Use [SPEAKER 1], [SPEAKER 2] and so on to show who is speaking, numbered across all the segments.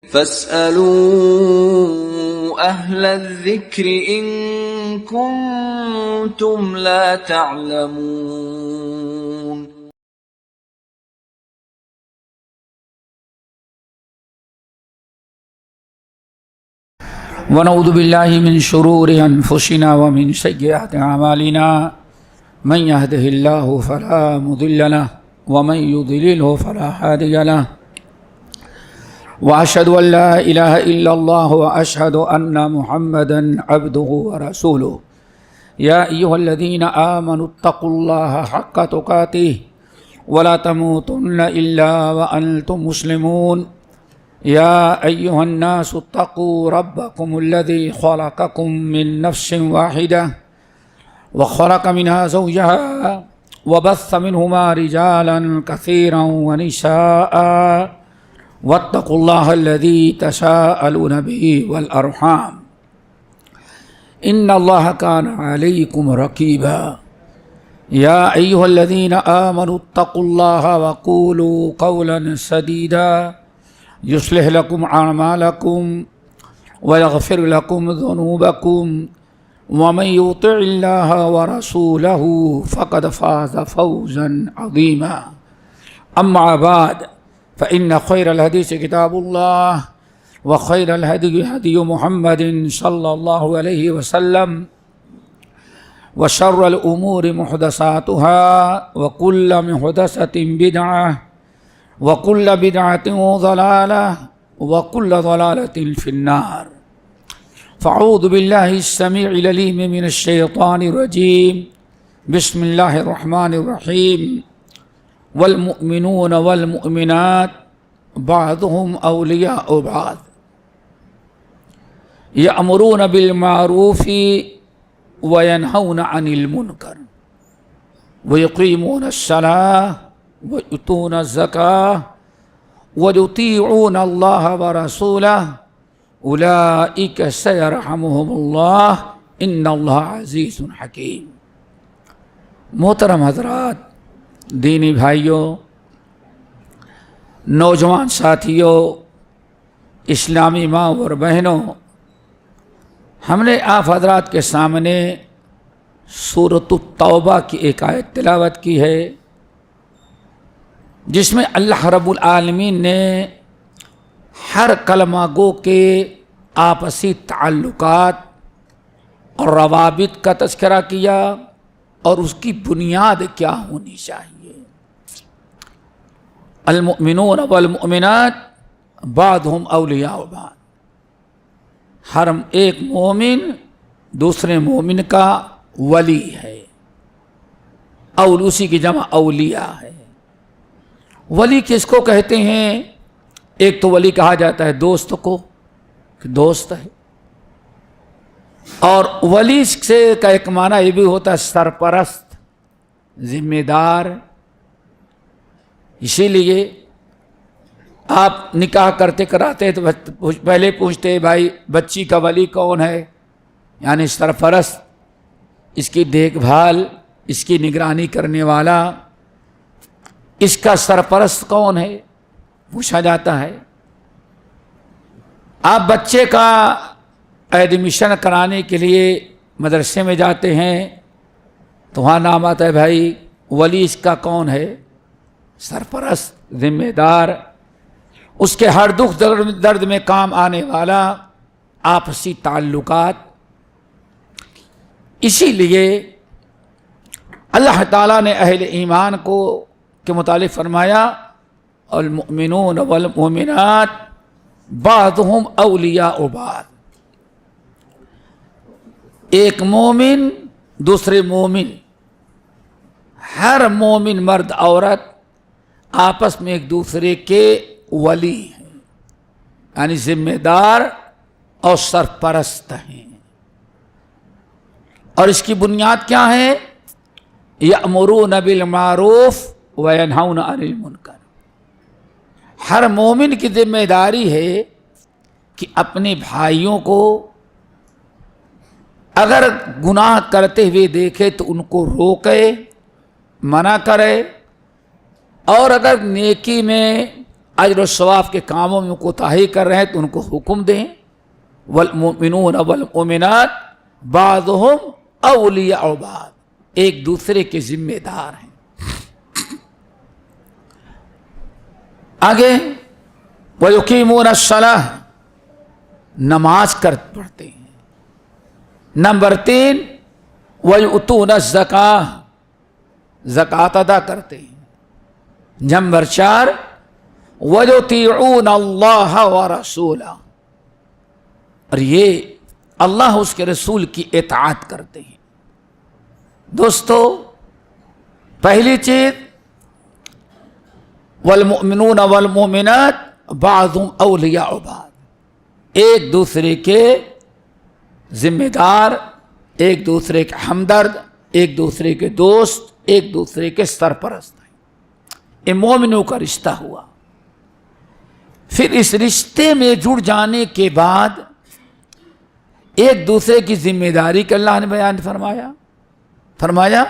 [SPEAKER 1] فاسألوا أهل الذكر إن كنتم لا تعلمون.
[SPEAKER 2] ونعوذ بالله من شرور أنفسنا ومن سيئات أعمالنا من يهده الله فلا مضل له ومن يضلله فلا هادي له وأشهد أن لا إله إلا الله وأشهد أن محمدا عبده ورسوله. يا أيها الذين آمنوا اتقوا الله حق تقاته ولا تموتن إلا وأنتم مسلمون. يا أيها الناس اتقوا ربكم الذي خلقكم من نفس واحدة وخلق منها زوجها وبث منهما رجالا كثيرا ونساء واتقوا الله الذي تساءلون به والأرحام إن الله كان عليكم رقيبا. يا أيها الذين آمنوا اتقوا الله وقولوا قولا سديدا يصلح لكم أعمالكم ويغفر لكم ذنوبكم ومن يطع الله ورسوله فقد فاز فوزا عظيما. أما بعد فإن خير الحديث كتاب الله وخير الهدي هدي محمد صلى الله عليه وسلم وشر الأمور محدثاتها وكل محدثة بدعة وكل بدعة ضلالة وكل ضلالة في النار. فأعوذ بالله السميع العليم من الشيطان الرجيم. بسم الله الرحمن الرحيم. والمؤمنون والمؤمنات بعضهم أولياء بعض يأمرون بالمعروف وينهون عن المنكر ويقيمون الصلاة ويؤتون الزكاة ويطيعون الله ورسوله أولئك سيرحمهم الله إن الله عزيز حكيم. محترم حضرات، دینی بھائیوں، نوجوان ساتھیوں، اسلامی ماں اور بہنوں، ہم نے آپ حضرات کے سامنے سورۃ التوبہ کی ایک آیت تلاوت کی ہے جس میں اللہ رب العالمین نے ہر کلمہ گو کے آپسی تعلقات اور روابط کا تذکرہ کیا اور اس کی بنیاد کیا ہونی چاہیے. المؤمنون والمؤمنات بعضهم اولیاء بعض. ہر ایک مومن دوسرے مومن کا ولی ہے. اسی کی جمع اولیاء ہے. ولی کس کو کہتے ہیں؟ ایک تو ولی کہا جاتا ہے دوست کو کہ دوست ہے، اور ولی سے کا ایک معنی یہ بھی ہوتا ہے سرپرست، ذمہ دار. اسی لیے آپ نکاح کراتے تو پہلے پوچھتے بھائی بچی کا ولی کون ہے، یعنی سرپرست، اس کی دیکھ بھال، اس کی نگرانی کرنے والا، اس کا سرپرست کون ہے پوچھا جاتا ہے. آپ بچے کا ایڈمیشن کرانے کے لیے مدرسے میں جاتے ہیں تو وہاں نام آتا ہے بھائی ولی اس کا کون ہے؟ سرپرست، ذمہ دار، اس کے ہر دکھ درد میں کام آنے والا، آپسی تعلقات. اسی لیے اللہ تعالیٰ نے اہل ایمان کو کے متعلق فرمایا المؤمنون والمؤمنات بعضهم اولیاء بعض. ایک مومن دوسرے مومن، ہر مومن مرد عورت آپس میں ایک دوسرے کے ولی ہیں، یعنی ذمہ دار اور سرپرست ہیں. اور اس کی بنیاد کیا ہے؟ یأمرون بالمعروف وینہون عن المنکر. ہر مومن کی ذمہ داری ہے کہ اپنے بھائیوں کو اگر گناہ کرتے ہوئے دیکھے تو ان کو روکے، منع کرے، اور اگر نیکی میں اجر و ثواب کے کاموں میں کوتاہی کر رہے ہیں تو ان کو حکم دیں، والمؤمنون والمؤمنات بعضهم اولیاء بعض، ایک دوسرے کے ذمہ دار ہیں۔ آگے وَيُقِيمُونَ الصَّلَاةَ، نماز پڑھتے ہیں۔ نمبر 3 وَيُؤْتُونَ الزَّكَاةَ، زکوٰۃ ادا کرتے ہیں۔ نمبر 4 وَيُطِيعُونَ اللَّهَ وَرَسُولَهُ، اور یہ اللہ اس کے رسول کی اطاعت کرتے ہیں۔ دوستو، پہلی چیز والمؤمنون والمؤمنات بعضهم اولیاء بعض، ایک دوسرے کے ذمہ دار، ایک دوسرے کے ہمدرد، ایک دوسرے کے دوست، ایک دوسرے کے سرپرست ہیں۔ یہ مومنوں کا رشتہ ہوا۔ پھر اس رشتے میں جڑ جانے کے بعد ایک دوسرے کی ذمہ داری کا اللہ نے بیان فرمایا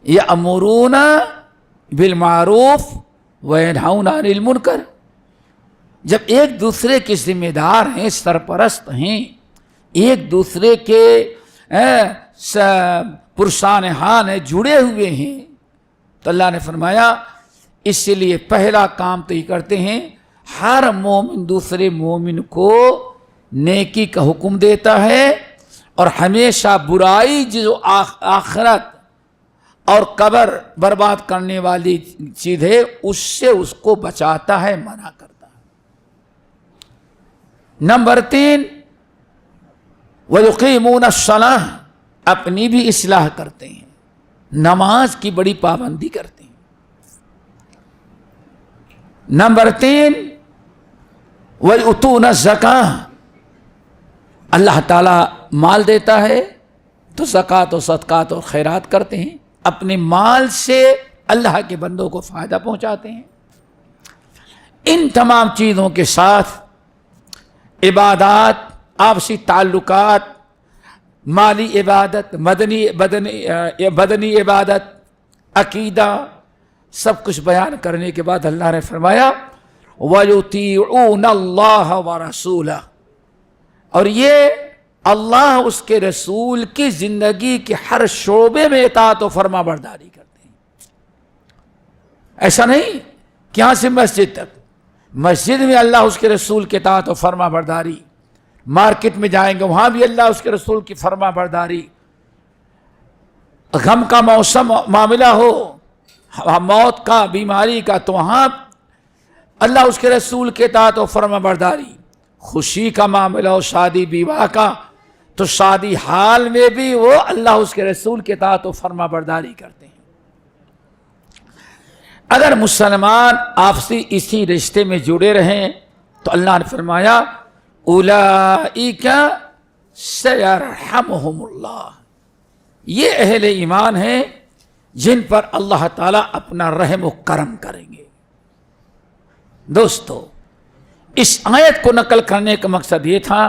[SPEAKER 2] یأمرون بالمعروف وینہون عن المنکر۔ جب ایک دوسرے کے ذمہ دار ہیں، سرپرست ہیں، ایک دوسرے کے پرسان حال ہیں، جڑے ہوئے ہیں، تو اللہ نے فرمایا اس لیے پہلا کام تو یہ کرتے ہیں، ہر مومن دوسرے مومن کو نیکی کا حکم دیتا ہے، اور ہمیشہ برائی جو آخرت اور قبر برباد کرنے والی چیز ہے اس سے اس کو بچاتا ہے، منع کرتا ہے۔ نمبر 3 وَيُقِيمُونَ الصَّلَاةَ، اپنی بھی اصلاح کرتے ہیں، نماز کی بڑی پابندی کرتے ہیں۔ نمبر 3 وَيُؤْتُونَ الزَّكَاةَ، اللہ تعالیٰ مال دیتا ہے تو زکوٰۃ و صدقات اور خیرات کرتے ہیں، اپنے مال سے اللہ کے بندوں کو فائدہ پہنچاتے ہیں۔ ان تمام چیزوں کے ساتھ عبادات، آپسی تعلقات، مالی عبادت، بدنی عبادت، عقیدہ، سب کچھ بیان کرنے کے بعد اللہ نے فرمایا وَيُطِيعُونَ اللَّهَ وَرَسُولَهُ، اور یہ اللہ اس کے رسول کی زندگی کے ہر شعبے میں اطاعت و فرما برداری کرتے ہیں۔ ایسا نہیں کہ یہاں سے مسجد تک، مسجد میں اللہ اس کے رسول کی اطاعت و فرما برداری، مارکیٹ میں جائیں گے وہاں بھی اللہ اس کے رسول کی فرما برداری، غم کا موسم معاملہ ہو، موت کا، بیماری کا، تو وہاں اللہ اس کے رسول کے اطاعت و فرما برداری، خوشی کا معاملہ ہو، شادی بیوہ کا، تو شادی حال میں بھی وہ اللہ اس کے رسول کے اطاعت و فرما برداری کرتے ہیں۔ اگر مسلمان آپسی اسی رشتے میں جڑے رہیں تو اللہ نے فرمایا اولئک سیرحمہم اللہ، یہ اہل ایمان ہیں جن پر اللہ تعالیٰ اپنا رحم و کرم کریں گے۔ دوستو، اس آیت کو نقل کرنے کا مقصد یہ تھا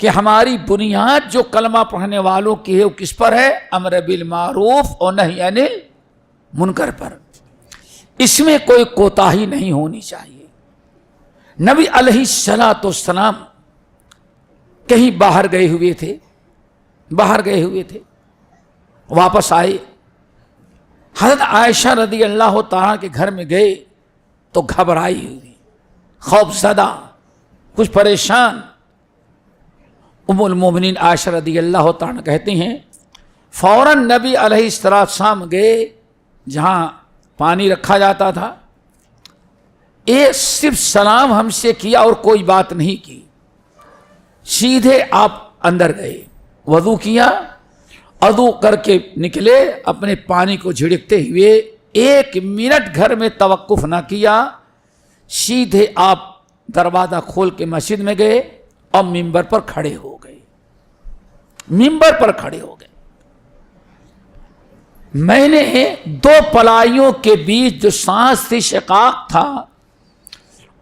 [SPEAKER 2] کہ ہماری بنیاد جو کلمہ پڑھنے والوں کی ہے وہ کس پر ہے؟ امر بالمعروف اور نہی عن المنکر پر۔ اس میں کوئی کوتاہی نہیں ہونی چاہیے۔ نبی علیہ الصلاۃ والسلام کہیں باہر گئے ہوئے تھے، واپس آئے، حضرت عائشہ رضی اللہ تعالیٰ کے گھر میں گئے تو گھبرائی ہوئی، خوف زدہ، کچھ پریشان۔ ام المومنین عائشہ رضی اللہ تعالیٰ کہتی ہیں فوراً نبی علیہ السلام گئے جہاں پانی رکھا جاتا تھا، ایک صرف سلام ہم سے کیا اور کوئی بات نہیں کی، سیدھے آپ اندر گئے، وضو کیا، وضو کر کے نکلے، اپنے پانی کو جھڑکتے ہوئے 1 منٹ گھر میں توقف نہ کیا، سیدھے آپ دروازہ کھول کے مسجد میں گئے اور ممبر پر کھڑے ہو گئے۔ میں نے 2 پلائیوں کے بیچ جو سانس سے شقاق تھا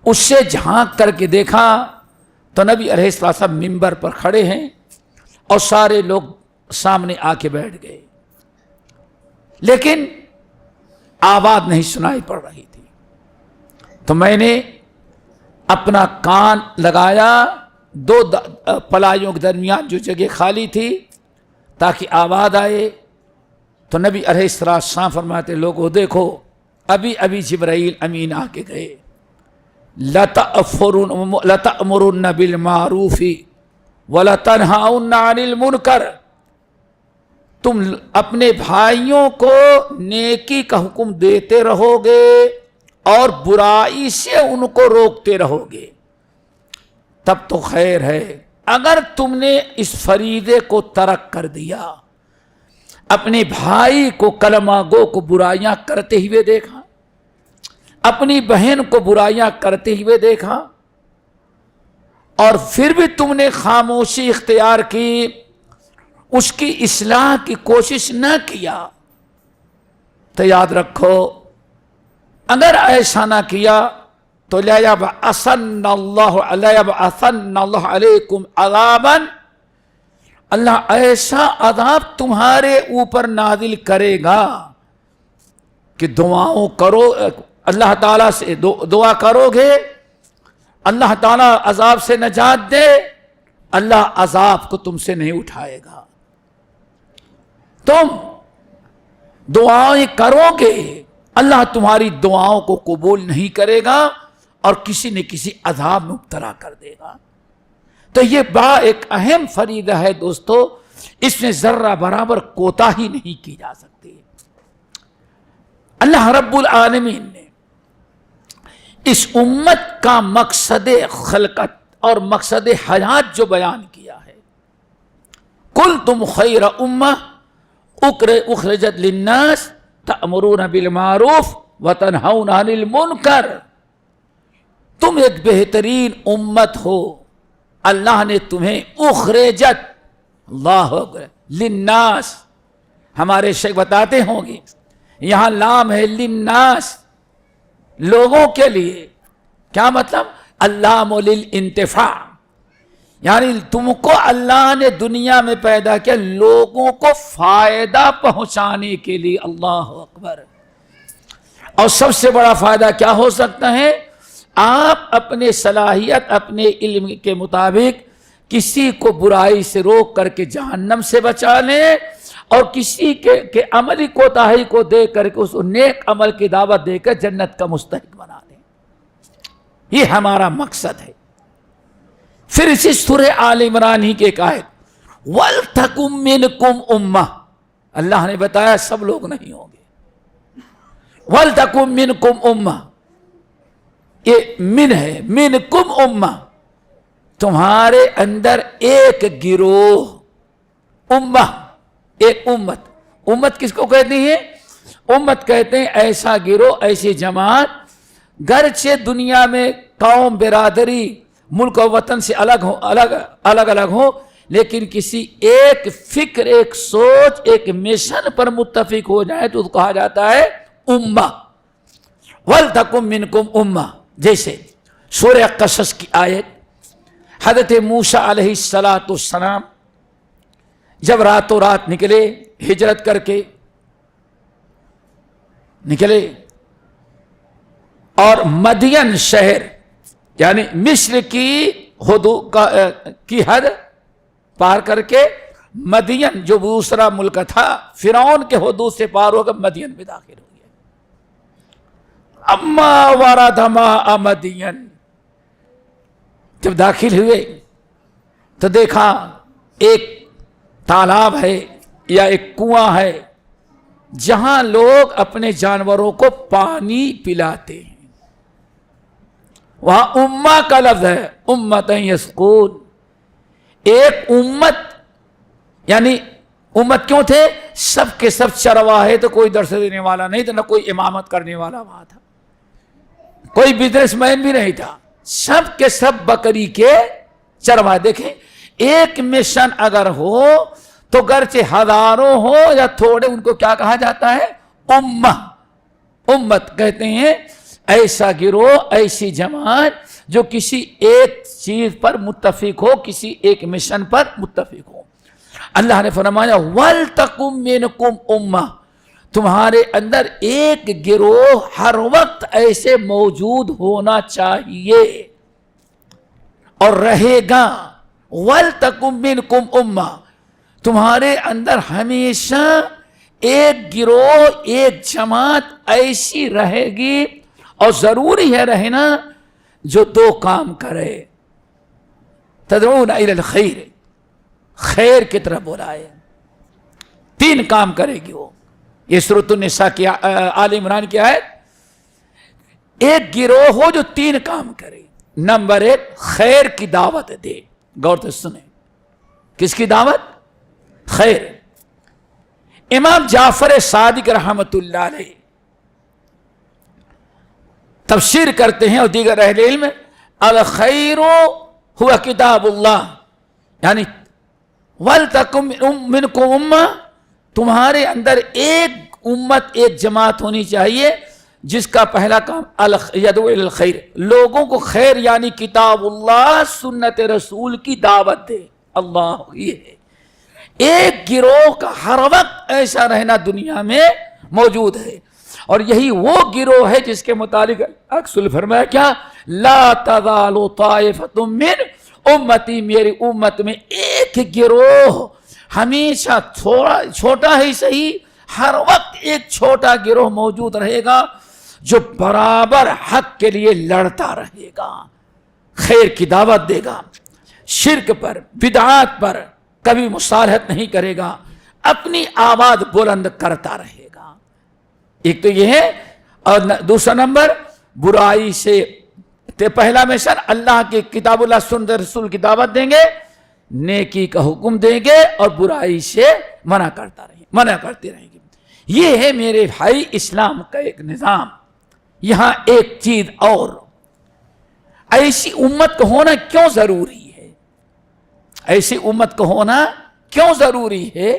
[SPEAKER 2] اس سے جھانک کر کے دیکھا تو نبی علیہ السلام ممبر پر کھڑے ہیں اور سارے لوگ سامنے آ کے بیٹھ گئے، لیکن آواز نہیں سنائی پڑ رہی تھی۔ تو میں نے اپنا کان لگایا دو پلائیوں کے درمیان جو جگہ خالی تھی تاکہ آواز آئے. تو نبی علیہ السلام فرماتے لوگوں دیکھو ابھی ابھی جبرائیل امین آ کے گئے. لَتَأْمُرُنَّ بِالْمَعْرُوفِ وَلَتَنْهَوْنَ عَنِ الْمُنْكَرِ. تم اپنے بھائیوں کو نیکی کا حکم دیتے رہو گے اور برائی سے ان کو روکتے رہو گے, تب تو خیر ہے. اگر تم نے اس فریضے کو ترک کر دیا, اپنے بھائی کو کلمہ گو کو برائیاں کرتے ہوئے دیکھا, اپنی بہن کو برائیاں کرتے ہوئے دیکھا, اور پھر بھی تم نے خاموشی اختیار کی, اس کی اصلاح کی کوشش نہ کیا, تو یاد رکھو اگر ایسا نہ کیا تو لَيَبْعَثَنَّ اللَّهُ عَلَيْكُمْ عَذَابًا, اللہ ایسا عذاب تمہارے اوپر نازل کرے گا کہ دعاؤں کرو, اللہ تعالیٰ سے دعا کرو گے, اللہ تعالیٰ عذاب سے نجات دے, اللہ عذاب کو تم سے نہیں اٹھائے گا. تم دعائیں کرو گے, اللہ تمہاری دعاؤں کو قبول نہیں کرے گا اور کسی نہ کسی عذاب میں مبتلا کر دے گا. تو یہ ایک اہم فریضہ ہے دوستو, اس میں ذرہ برابر کوتاہی نہیں کی جا سکتی. اللہ رب العالمین نے اس امت کا مقصد خلقت اور مقصد حیات جو بیان کیا ہے, کنتم خیر امہ اخرجت للناس تأمرون بالمعروف وتنہون عن المنکر. تم ایک بہترین امت ہو, اللہ نے تمہیں اخرجت, اللہ اکبر, للناس, ہمارے شیخ بتاتے ہوں گے یہاں لام ہے للناس, لوگوں کے لیے. کیا مطلب؟ اللام للانتفاع, یعنی تم کو اللہ نے دنیا میں پیدا کیا لوگوں کو فائدہ پہنچانے کے لیے. اللہ اکبر. اور سب سے بڑا فائدہ کیا ہو سکتا ہے؟ آپ اپنے صلاحیت اپنے علم کے مطابق کسی کو برائی سے روک کر کے جہنم سے بچا لیں, اور کسی کے عملی کوتاہی کو دے کر کے اس نیک عمل کی دعوت دے کر جنت کا مستحق بنا دیں. یہ ہمارا مقصد ہے. پھر اسی سورہ آل عمران ہی کے ایک آیت وَلْتَكُمْ مِنْكُمْ أُمَّةٌ, اللہ نے بتایا سب لوگ نہیں ہوں گے. وَلْتَكُمْ مِنْكُمْ أُمَّةٌ, یہ من ہے, مِنْكُمْ أُمَّةٌ, تمہارے اندر ایک گروہ, امہ ایک امت. امت کس کو کہتے ہیں؟ امت کہتے ہیں ایسا گروہ, ایسی جماعت, گرچہ دنیا میں قوم برادری ملک و وطن سے الگ ہو, لیکن کسی ایک فکر, ایک سوچ, ایک مشن پر متفق ہو جائے تو کہا جاتا ہے امہ. وَلْتَكُمْ مِنْكُمْ أُمَّةٌ, جیسے سورہ قصص کی آیت, حضرت موسیٰ علیہ السلام جب راتوں رات نکلے, ہجرت کر کے نکلے, اور مدین شہر یعنی مصر کی حدود کی حد پار کر کے مدین جو دوسرا ملک تھا فرعون کے حدود سے پار ہو کر مدین میں داخل ہو گیا. اما ورد ماء مدین, جب داخل ہوئے تو دیکھا ایک تالاب ہے یا ایک کنواں ہے جہاں لوگ اپنے جانوروں کو پانی پلاتے ہیں. وہاں امہ کا لفظ ہے, امتً یسقون, ایک امت, یعنی امت کیوں تھے؟ سب کے سب چرواہے, تو کوئی درس دینے والا نہیں تھا, نہ کوئی امامت کرنے والا وہاں تھا, کوئی بزنس مین بھی نہیں تھا, سب کے سب بکری کے چرواہے. دیکھیں ایک مشن اگر ہو تو گرچہ ہزاروں ہو یا تھوڑے, ان کو کیا کہا جاتا ہے؟ امہ. امت کہتے ہیں ایسا گروہ, ایسی جماعت جو کسی ایک چیز پر متفق ہو, کسی ایک مشن پر متفق ہو. اللہ نے فرمایا وَلْتَكُمْ مِنْكُمْ أُمَّةٌ, تمہارے اندر ایک گروہ ہر وقت ایسے موجود ہونا چاہیے اور رہے گا. وَلْتَكُن مِّنْكُمْ أُمَّةٌ، تمہارے اندر ہمیشہ ایک گروہ، ایک جماعت ایسی رہے گی، اور ضروری ہے رہنا، جو دو کام کرے. تدعون الی الخیر، خیر کی طرف بلائے. تین کام کرے گی وہ. یہ سورۃ النساء کی آل عمران کی آیت. ایک گروہ ہو جو تین کام کرے. نمبر ایک، خیر کی دعوت دے. غور سے سنیں، کس کی دعوت؟ خیر. امام جعفر صادق رحمت اللہ علیہ تفسیر کرتے ہیں، اور دیگر اہل علم، الخیر ہوا کتاب اللہ، یعنی وَلْتَكُن مِّنْكُمْ أُمَّةٌ، تمہارے اندر ایک امت، ایک جماعت ہونی چاہیے جس کا پہلا کام یدعو الی الخیر، لوگوں کو خیر یعنی کتاب اللہ، سنت رسول کی دعوت دے. اللہ، یہ ہے ایک گروہ کا ہر وقت ایسا رہنا دنیا میں موجود ہے. اور یہی وہ گروہ ہے جس کے متعلق اکسل فرمایا کیا؟ لا تزال طائفۃ من امتی، میری امت میں ایک گروہ ہمیشہ چھوٹا ہی صحیح، ہر وقت ایک چھوٹا گروہ موجود رہے گا جو برابر حق کے لیے لڑتا رہے گا، خیر کی دعوت دے گا، شرک پر، بدعات پر کبھی مصالحت نہیں کرے گا، اپنی آواز بلند کرتا رہے گا. ایک تو یہ ہے. اور دوسرا نمبر، برائی سے، پہلا مشن اللہ کی کتاب اللہ سنت رسول کی دعوت دیں گے، نیکی کا حکم دیں گے، اور برائی سے منع کرتے رہیں گے. یہ ہے میرے بھائی اسلام کا ایک نظام. یہاں ایک چیز اور، ایسی امت کو ہونا کیوں ضروری ہے؟ ایسی امت کو ہونا کیوں ضروری ہے؟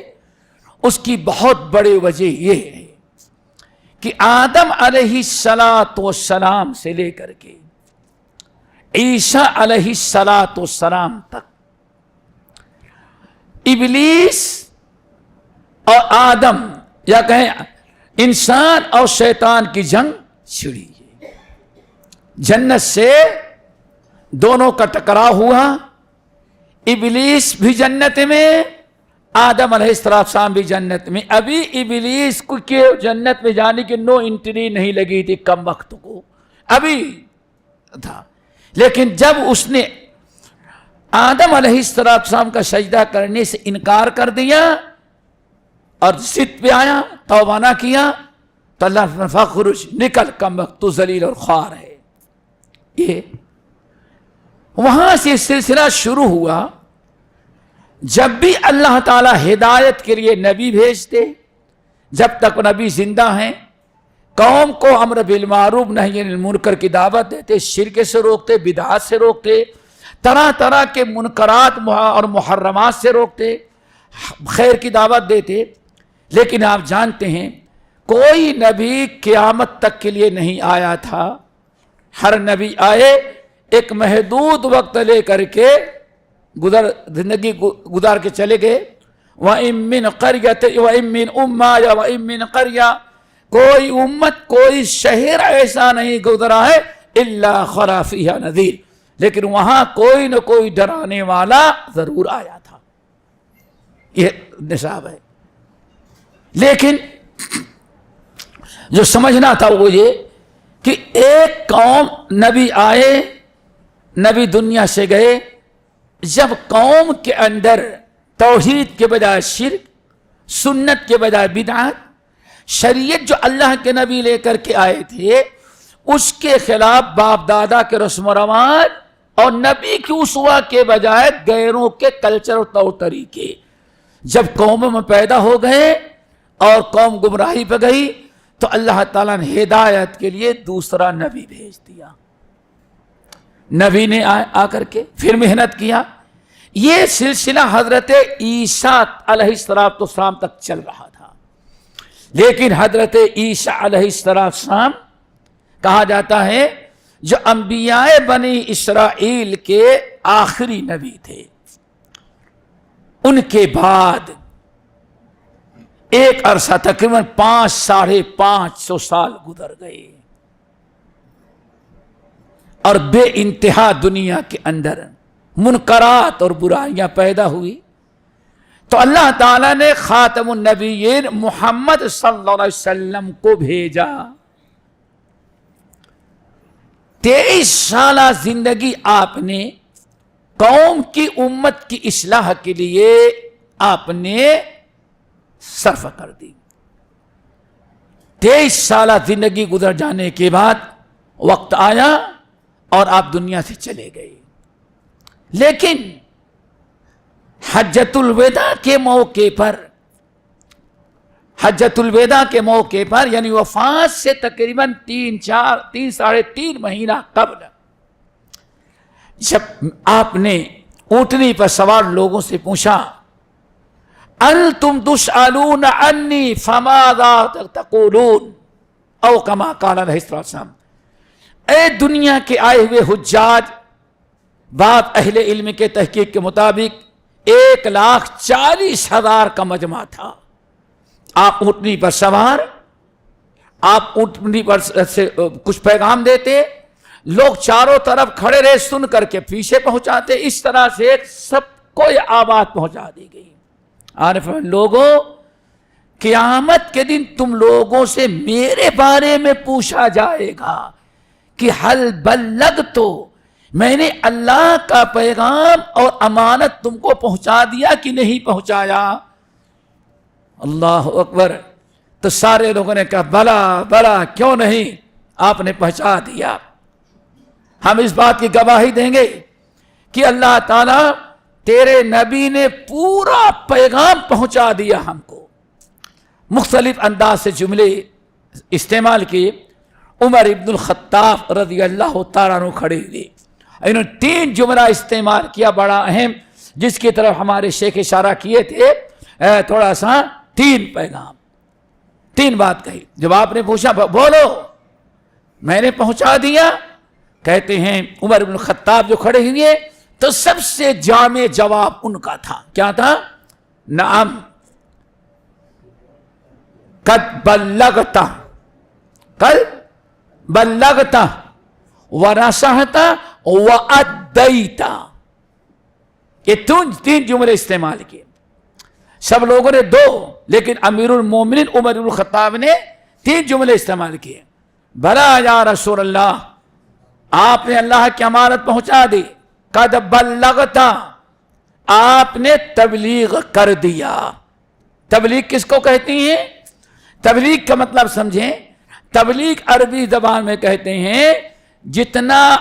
[SPEAKER 2] اس کی بہت بڑی وجہ یہ ہے کہ آدم علیہ السلام سے لے کر کے عیسیٰ علیہ السلام تک ابلیس اور آدم، یا کہیں انسان اور شیطان کی جنگ چھڑی ہے. جنت سے دونوں کا ٹکراؤ ہوا. ابلیس بھی جنت میں، آدم علیہ السلام بھی جنت میں. ابھی ابلیس کو کہ جنت میں جانے کی نو انٹری نہیں لگی تھی، کم وقت کو ابھی تھا. لیکن جب اس نے آدم علیہ السلام کا سجدہ کرنے سے انکار کر دیا اور ضد پہ آیا، توبہ نہ کیا، تو اللہ نے فخرج، نکل کم وقت، تو ذلیل اور خوار ہے. یہ وہاں سے سلسلہ شروع ہوا. جب بھی اللہ تعالیٰ ہدایت کے لیے نبی بھیجتے، جب تک نبی زندہ ہیں، قوم کو امر بالمعروف نہی عن المنکر کی دعوت دیتے، شرک سے روکتے، بدعات سے روکتے، طرح طرح کے منکرات اور محرمات سے روکتے، خیر کی دعوت دیتے. لیکن آپ جانتے ہیں کوئی نبی قیامت تک کے لیے نہیں آیا تھا. ہر نبی آئے ایک محدود وقت لے کر کے زندگی گزار کے چلے گئے. وَإِن مِّن قَرْيَةٍ وَإِن مِّن أُمَّةٍ یا وَإِن مِّن قَرْيَةٍ، کوئی امت، کوئی شہر ایسا نہیں گزرا ہے الا خلا فیہا نذیر، لیکن وہاں کوئی نہ کوئی ڈرانے والا ضرور آیا تھا. یہ نصاب ہے. لیکن جو سمجھنا تھا وہ یہ کہ ایک قوم، نبی آئے، نبی دنیا سے گئے، جب قوم کے اندر توحید کے بجائے شرک، سنت کے بجائے بدعت، شریعت جو اللہ کے نبی لے کر کے آئے تھے اس کے خلاف باپ دادا کے رسم و رواج اور نبی کی اسوہ کے بجائے غیروں کے کلچر اور طور طریقے جب قوموں میں پیدا ہو گئے اور قوم گمراہی پہ گئی، تو اللہ تعالیٰ نے ہدایت کے لیے دوسرا نبی بھیج دیا. نبی نے آ کر کے پھر محنت کیا. یہ سلسلہ حضرت عیسیٰ علیہ السلام تک چل رہا تھا. لیکن حضرت عیسیٰ علیہ السلام کہا جاتا ہے جو انبیاء بنی اسرائیل کے آخری نبی تھے. ان کے بعد ایک عرصہ تقریباً 500-550 سال گزر گئے اور بے انتہا دنیا کے اندر منکرات اور برائیاں پیدا ہوئی، تو اللہ تعالیٰ نے خاتم النبیین محمد صلی اللہ علیہ وسلم کو بھیجا۔ 23 سالہ زندگی آپ نے قوم کی امت کی اصلاح کے لیے آپ نے صرف کر دی۔ 23 سالہ زندگی گزر جانے کے بعد وقت آیا اور آپ دنیا سے چلے گئے، لیکن حجۃ الوداع کے موقع پر یعنی وفات سے تقریباً 3-3.5 مہینہ قبل، جب آپ نے اونٹنی پر سوار لوگوں سے پوچھا انتم تسألون عنی فماذا تقولون او کما قال علیہ السلام، اے دنیا کے آئے ہوئے حجاج، بات اہل علم کے تحقیق کے مطابق 1,40,000 کا مجمع تھا۔ آپ اونٹنی پر سوار، آپ اونٹنی پر سے کچھ پیغام دیتے، لوگ چاروں طرف کھڑے رہے سن کر کے پیچھے پہنچاتے، اس طرح سے سب کو یہ آواز پہنچا دی گئی۔ عارف لوگوں، قیامت کے دن تم لوگوں سے میرے بارے میں پوچھا جائے گا کہ حل بلغت، میں نے اللہ کا پیغام اور امانت تم کو پہنچا دیا کہ نہیں پہنچایا؟ اللہ اکبر۔ تو سارے لوگوں نے کہا بلا بلا، کیوں نہیں، آپ نے پہنچا دیا۔ ہم اس بات کی گواہی دیں گے کہ اللہ تعالیٰ تیرے نبی نے پورا پیغام پہنچا دیا ہم کو۔ مختلف انداز سے جملے استعمال کیے۔ عمر ابن الخطاب رضی اللہ تعالیٰ عنہ کھڑے ہوئے، انہوں نے 3 جملہ استعمال کیا بڑا اہم، جس کی طرف ہمارے شیخ اشارہ کیے تھے، تھوڑا سا 3 پیغام، 3 بات کہی۔ جب آپ نے پوچھا بولو، میں نے پہنچا دیا، کہتے ہیں عمر ابن الخطاب جو کھڑے ہوئے تو سب سے جامع جواب ان کا تھا، کیا تھا؟ نعم قد بلغت ونصحت وادیت۔ یہ 3 جملے استعمال کیے۔ سب لوگوں نے 2، لیکن امیر المومنین عمر بن الخطاب نے 3 جملے استعمال کیے۔ بھلا یا رسول اللہ، آپ نے اللہ کی امانت پہنچا دی، قد بلغت، آپ نے تبلیغ کر دیا۔ تبلیغ کس کو کہتی ہیں؟ تبلیغ کا مطلب سمجھیں، تبلیغ عربی زبان میں کہتے ہیں جتنا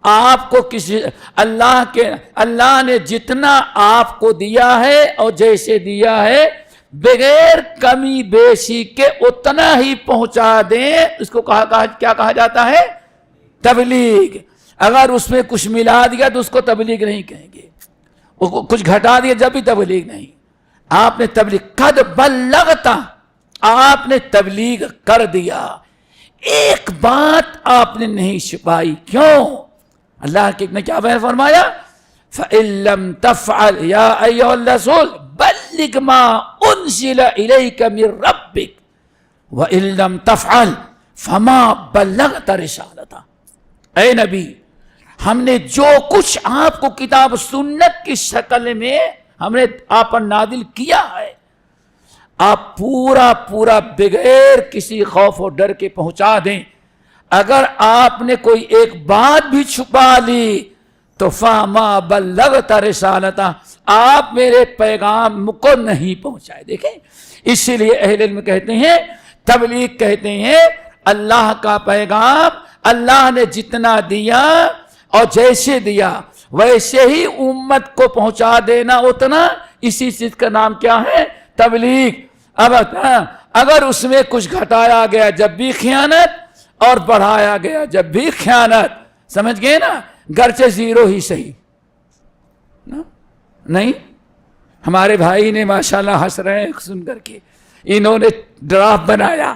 [SPEAKER 2] آپ کو کسی اللہ نے جتنا آپ کو دیا ہے اور جیسے دیا ہے بغیر کمی بیشی کے اتنا ہی پہنچا دیں، اس کو کیا کہا جاتا ہے؟ تبلیغ۔ اگر اس میں کچھ ملا دیا تو اس کو تبلیغ نہیں کہیں گے، کچھ گھٹا دیا جب بھی تبلیغ نہیں۔ آپ نے تبلیغ، قد بلغت، آپ نے تبلیغ کر دیا، ایک بات آپ نے نہیں چھپائی۔ کیوں؟ اللہ نے کیا بیان فرمایا؟ فَإِن لَّمْ تَفْعَلْ يَا أَيُّهَا الرَّسُولُ بَلِّغْ مَا أُنزِلَ إِلَيْكَ مِن رَّبِّكَ وَإِن لَّمْ تَفْعَلْ فَمَا بَلَّغْتَ رِسَالَتَهُ۔ اے نبی، ہم نے جو کچھ آپ کو کتاب سنت کی شکل میں ہم نے آپ پر نازل کیا ہے، آپ پورا بغیر کسی خوف و ڈر کے پہنچا دیں۔ اگر آپ نے کوئی ایک بات بھی چھپا لی تو فَمَا بَلَّغْتَ رِسَالَتَهُ، آپ میرے پیغام کو نہیں پہنچائے۔ دیکھیں، اسی لیے اہل علم کہتے ہیں، تبلیغ کہتے ہیں اللہ کا پیغام اللہ نے جتنا دیا اور جیسے دیا ویسے ہی امت کو پہنچا دینا، اتنا، اسی چیز کا نام کیا ہے؟ تبلیغ۔ اب اگر اس میں کچھ گھٹایا گیا جب بھی خیانت، اور بڑھایا گیا جب بھی خیانت، سمجھ گئے نا؟ گرچہ 0 ہی صحیح نہیں۔ ہمارے بھائی نے ماشاءاللہ ہنس رہے ہیں سن کر کے، انہوں نے ڈرافٹ بنایا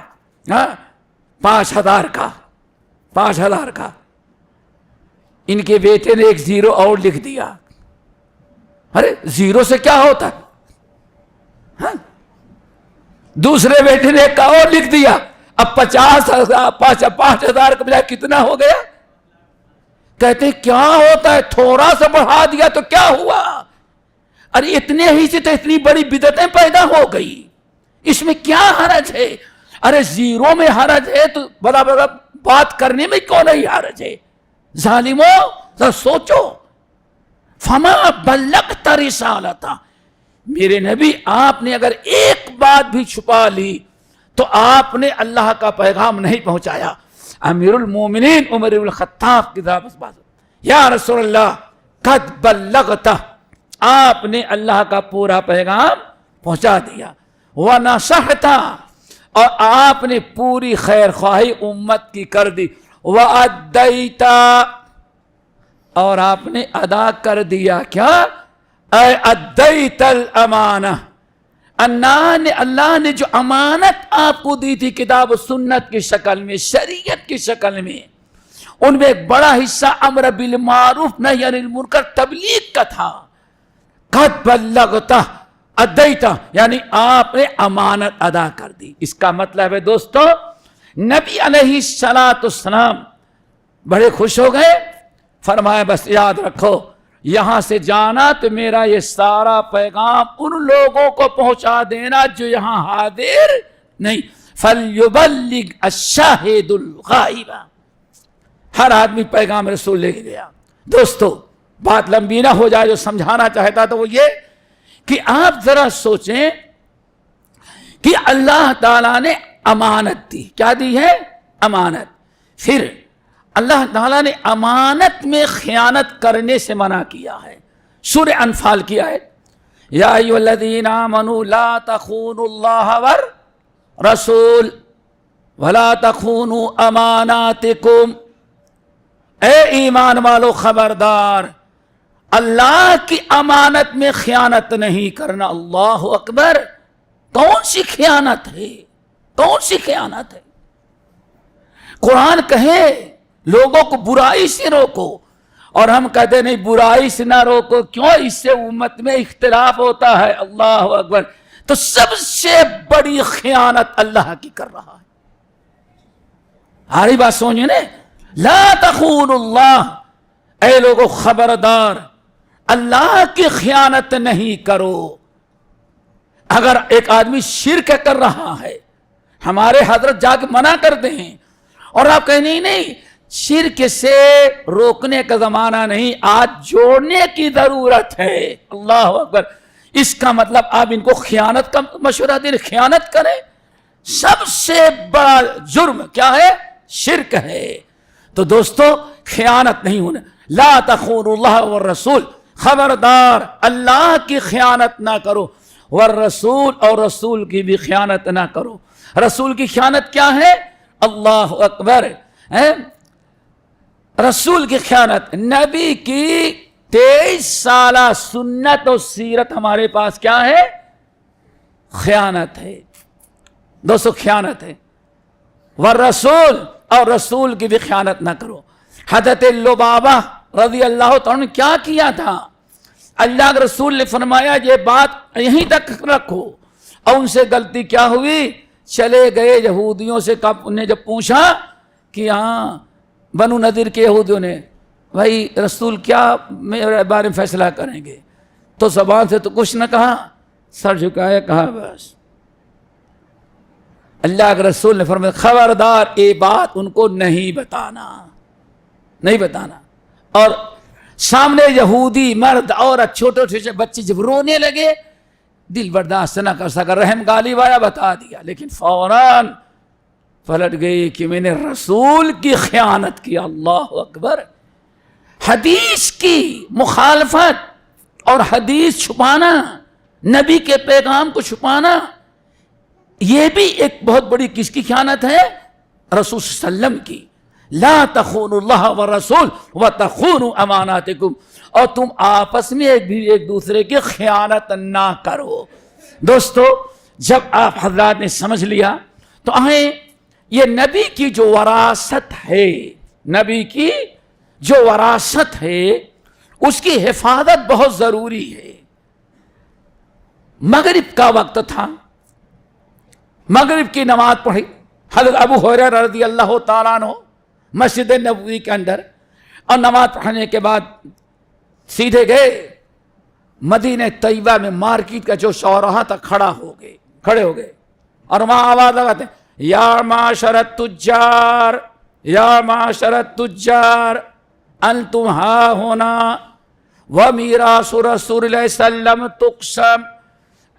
[SPEAKER 2] 5,000 کا، ان کے بیٹے نے ایک 0 اور لکھ دیا۔ ارے 0 سے کیا ہوتا؟ دوسرے بیٹے نے ایک اور لکھ دیا، اب 50,000 5,000 کے بجائے کتنا ہو گیا؟ کہتے کیا ہوتا ہے، تھوڑا سا بڑھا دیا تو کیا ہوا؟ ارے اتنے ہی سے تو اتنی بڑی بدعتیں پیدا ہو گئی، اس میں کیا حرج ہے؟ ارے زیرو میں حرج ہے تو بڑا بڑا بات کرنے میں کیوں نہیں حرج ہے؟ ظالموں ذرا سوچو، فما بلغت رسالتا، میرے نبی آپ نے اگر ایک بات بھی چھپا لی تو آپ نے اللہ کا پیغام نہیں پہنچایا۔ امیر المومنین عمر بن الخطاب کی بات، یا رسول اللہ قد بلغت، آپ نے اللہ کا پورا پیغام پہنچا دیا، ونصحت، اور آپ نے پوری خیر خواہی امت کی کر دی، وادیت، اور آپ نے ادا کر دیا کیا؟ اے ادیت الامانہ، اللہ نے جو امانت آپ کو دی تھی کتاب و سنت کی شکل میں، شریعت کی شکل میں، ان میں ایک بڑا حصہ امر بالمعروف نہی عن المنکر تبلیغ کا تھا۔ قد بلغت ادیت، یعنی آپ نے امانت ادا کر دی۔ اس کا مطلب ہے دوستو، نبی علیہ السلام بڑے خوش ہو گئے، فرمایا بس یاد رکھو یہاں سے جانا تو میرا یہ سارا پیغام ان لوگوں کو پہنچا دینا جو یہاں حاضر نہیں، فَلْيُبَلِّغْ الشَّاهِدُ الْغَائِبَ، ہر آدمی پیغام رسول لے کے گیا۔ دوستو بات لمبی نہ ہو جائے، جو سمجھانا چاہتا تو وہ یہ کہ آپ ذرا سوچیں کہ اللہ تعالیٰ نے امانت دی، کیا دی ہے؟ امانت۔ پھر اللہ تعالیٰ نے امانت میں خیانت کرنے سے منع کیا ہے۔ سورہ انفال کی آیت، یا ایھا الذین آمنوا لا تخونوا اللہ والرسول ولا تخونوا اماناتکم، اے ایمان والو خبردار، اللہ کی امانت میں خیانت نہیں کرنا۔ اللہ اکبر، کون سی خیانت ہے؟ کون سی خیانت ہے؟ قرآن کہے لوگوں کو برائی سے روکو، اور ہم کہتے نہیں برائی سے نہ روکو، کیوں؟ اس سے امت میں اختلاف ہوتا ہے۔ اللہ اکبر، تو سب سے بڑی خیانت اللہ کی کر رہا ہے۔ ہماری بات سمجھے نا، لا تخونوا اللہ، اے لوگوں خبردار اللہ کی خیانت نہیں کرو۔ اگر ایک آدمی شرک کر رہا ہے، ہمارے حضرت جا کے منع کرتے ہیں، اور آپ کہیں نہیں شرک سے روکنے کا زمانہ نہیں، آج جوڑنے کی ضرورت ہے۔ اللہ اکبر، اس کا مطلب آپ ان کو خیانت کا مشورہ دیں، خیانت کریں؟ سب سے بڑا جرم کیا ہے؟ شرک ہے۔ تو دوستو خیانت نہیں ہونا، لا تخونوا اللہ والرسول، خبردار اللہ کی خیانت نہ کرو، والرسول، اور رسول کی بھی خیانت نہ کرو۔ رسول کی خیانت کیا ہے؟ اللہ اکبر، رسول کی خیانت، نبی کی 23 سالہ سنت و سیرت ہمارے پاس کیا ہے؟ خیانت ہے دوستو، خیانت ہے۔ والرسول، اور رسول کی بھی خیانت نہ کرو۔ حضرت لبابہ رضی اللہ تعالیٰ نے کیا کیا تھا؟ اللہ کے رسول نے فرمایا یہ بات یہیں تک رکھو، اور ان سے غلطی کیا ہوئی؟ چلے گئے یہودیوں سے، انہیں جب پوچھا کہ ہاں بنو نذیر کے یہودیوں نے، بھائی رسول کیا میرے بارے میں فیصلہ کریں گے؟ تو زبان سے تو کچھ نہ کہا، سر جھکایا، کہا بس۔ اللہ کے رسول نے فرمایا خبردار یہ بات ان کو نہیں بتانا، نہیں بتانا۔ اور سامنے یہودی مرد عورت چھوٹے چھوٹے بچے جب رونے لگے، دل برداشت نہ کر سکا، رحم غالب آیا، بتا دیا، لیکن فوراً پلٹ گئی کہ میں نے رسول کی خیانت کی۔ اللہ اکبر، حدیث کی مخالفت اور حدیث چھپانا، نبی کے پیغام کو چھپانا، یہ بھی ایک بہت بڑی کس کی خیانت ہے؟ رسول صلی اللہ علیہ وسلم کی۔ لا تخونوا اللہ والرسول وتخونوا اماناتکم، اور تم آپس میں ایک دوسرے کی خیانت نہ کرو۔ دوستو جب آپ حضرات نے سمجھ لیا تو آئیں یہ نبی کی جو وراثت ہے، نبی کی جو وراثت ہے اس کی حفاظت بہت ضروری ہے۔ مغرب کا وقت تھا، مغرب کی نماز پڑھی. حضرت ابو ہریرہ رضی اللہ تعالیٰ عنہ مسجد نبوی کے اندر، اور نماز پڑھنے کے بعد سیدھے گئے مدینہ طیبہ میں مارکیٹ کا جو چوراہا تھا کھڑے ہو گئے اور وہاں آواز لگاتے ہیں یا معاشر التجار، یا معاشر التجار انتم ہا ہونا ومیراث رسول اللہ صلی اللہ علیہ وسلم تقسم.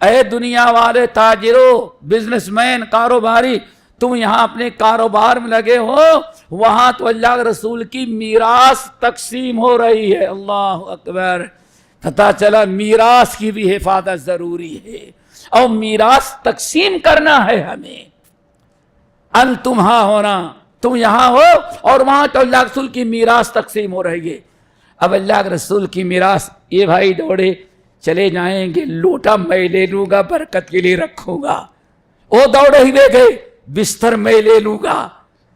[SPEAKER 2] اے دنیا والے تاجروں، بزنس مین، کاروباری، تم یہاں اپنے کاروبار میں لگے ہو، وہاں تو اللہ کے رسول کی میراث تقسیم ہو رہی ہے. اللہ اکبر. پتہ چلا میراث کی بھی حفاظت ضروری ہے اور میراث تقسیم کرنا ہے ہمیں. انتم ہاں ہونا، تم یہاں ہو اور وہاں تو اللہ کے رسول کی میراث تقسیم ہو رہی ہے. اب اللہ کے رسول کی میراث، یہ بھائی دوڑے چلے جائیں گے، لوٹا میں لے لوں گا، برکت کے لیے رکھوں گا. وہ دوڑے ہی لے گئے، بستر میں لے لوں گا،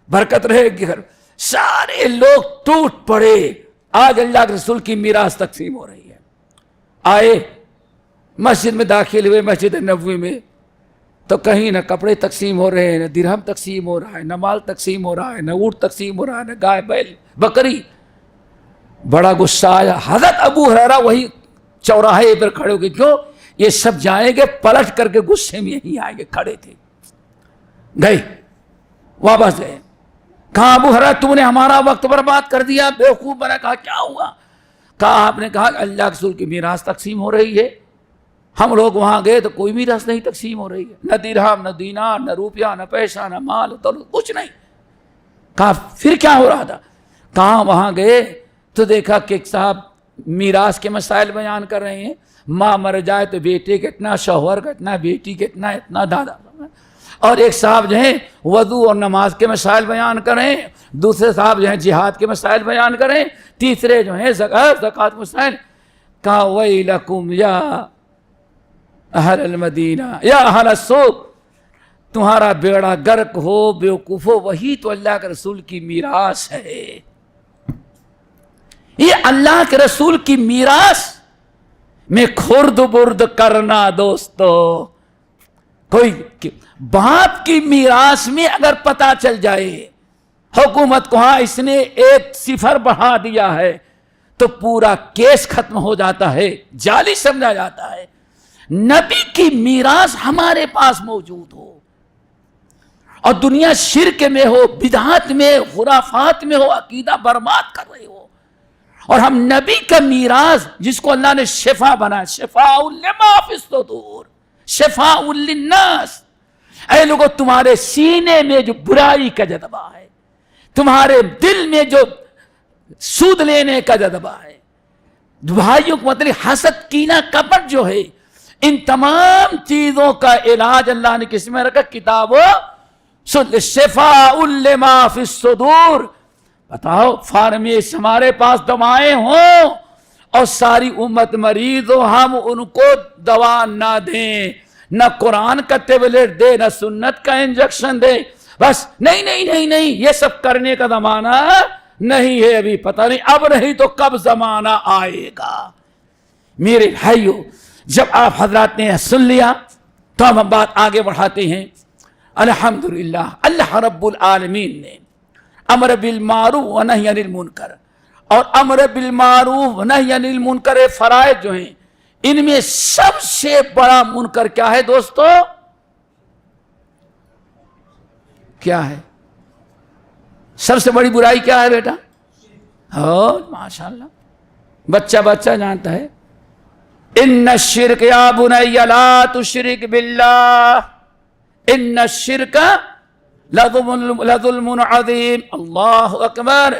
[SPEAKER 2] برکت رہے گی گھر. سارے لوگ ٹوٹ پڑے. آج اللہ کے رسول کی میراث تقسیم ہو رہی ہے. آئے مسجد میں داخل ہوئے، مسجد نبوی میں، تو کہیں نہ کپڑے تقسیم ہو رہے ہیں، نہ درہم تقسیم ہو رہا ہے، نہ مال تقسیم ہو رہا ہے، نہ اونٹ تقسیم ہو رہا ہے، نہ گائے بیل بکری. بڑا غصہ آیا. حضرت ابو ہریرہ وہی چوراہے پر کھڑے ہو گئے. کیوں؟ یہ سب جائیں گے، پلٹ کر کے غصے میں یہیں آئیں گے. کھڑے تھے، گئے، واپس گئے. کہا ابو ہریرہ تم نے ہمارا وقت برباد کر دیا، بیوقوف بنا. کہا کیا ہوا؟ کہا آپ نے کہا اللہ کے رسول کی میراث تقسیم ہو رہی ہے. ہم لوگ وہاں گئے تو کوئی میراث نہیں تقسیم ہو رہی ہے، نہ درہم، نہ دینار، نہ روپیہ، نہ پیسہ، نہ مال دولت، کچھ نہیں. کہا پھر کیا ہو رہا تھا؟ کہاں وہاں گئے تو دیکھا کہ ایک صاحب میراث کے مسائل بیان کر رہے ہیں. ماں مر جائے تو بیٹے کتنا، شوہر کتنا، بیٹی کتنا، اتنا، دادا. اور ایک صاحب جو ہیں وضو اور نماز کے مسائل بیان کریں، دوسرے صاحب جو ہیں جہاد کے مسائل بیان کریں، تیسرے جو ہیں زکوٰۃ مسائل. کہا ویلکم یا اہل المدینہ یا اہل السوق، تمہارا بیڑا غرق ہو، بیوقوفو، وہی تو اللہ کے رسول کی میراث ہے. یہ اللہ کے رسول کی میراث میں خرد برد کرنا دوستو. کوئی باپ کی میراث میں اگر پتہ چل جائے حکومت کو ہاں اس نے 1 صفر بڑھا دیا ہے تو پورا کیس ختم ہو جاتا ہے، جعلی سمجھا جاتا ہے. نبی کی میراث ہمارے پاس موجود ہو اور دنیا شرک میں ہو، بدعات میں، خرافات میں ہو، عقیدہ برباد کر رہے ہو، اور ہم نبی کا میراث جس کو اللہ نے شفا بنایا، شفاء لما فی الصدور، شفاء للناس. اے لوگوں، تمہارے سینے میں جو برائی کا جذبہ ہے، تمہارے دل میں جو سود لینے کا جذبہ ہے، بھائیوں کو مطلب حسد، کینہ، کپٹ جو ہے، ان تمام چیزوں کا علاج اللہ نے کس میں رکھا؟ کتابوں شفاء لما فی الصدور. بتاؤ فارمیس ہمارے پاس دوائیں ہوں اور ساری امت مریض ہو، ہم ان کو دوا نہ دیں، نہ قرآن کا ٹیبلٹ دے، نہ سنت کا انجیکشن دے. بس نہیں نہیں نہیں نہیں، یہ سب کرنے کا زمانہ نہیں ہے ابھی. پتہ نہیں اب نہیں تو کب زمانہ آئے گا. میرے بھائیو، جب آپ حضرات نے سن لیا تو ہم بات آگے بڑھاتے ہیں. الحمدللہ اللہ رب العالمین نے امر بالمعروف و نہی عن المنکر، اور امر بالمعروف و نہی عن المنکر فرائض جو ہیں، ان میں سب سے بڑا منکر کیا ہے دوستو؟ کیا ہے سب سے بڑی برائی؟ کیا ہے بیٹا؟ ماشاءاللہ بچہ جانتا ہے. ان الشرک یا بنی لا تشرک باللہ ان الشرک لظلم عظیم. اللہ اکبر.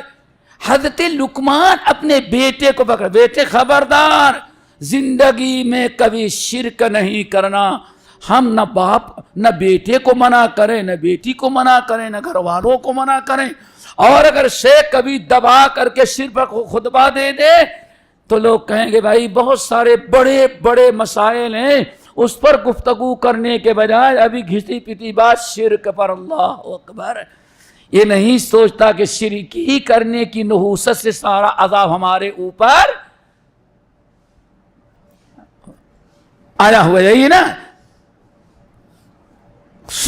[SPEAKER 2] حضرت لقمان اپنے بیٹے کو پکڑ، بیٹے خبردار، زندگی میں کبھی شرک نہیں کرنا. ہم نہ باپ نہ بیٹے کو منع کریں، نہ بیٹی کو منع کریں، نہ گھر والوں کو منع کریں. اور اگر شیخ کبھی دبا کر کے سر پر خطبہ دے دے تو لوگ کہیں گے بھائی بہت سارے بڑے بڑے مسائل ہیں، اس پر گفتگو کرنے کے بجائے ابھی گھسی پٹی بات شرک پر. اللہ اکبر. یہ نہیں سوچتا کہ شرک ہی کرنے کی نحوست سے سارا عذاب ہمارے اوپر آیا ہوا ہے. نا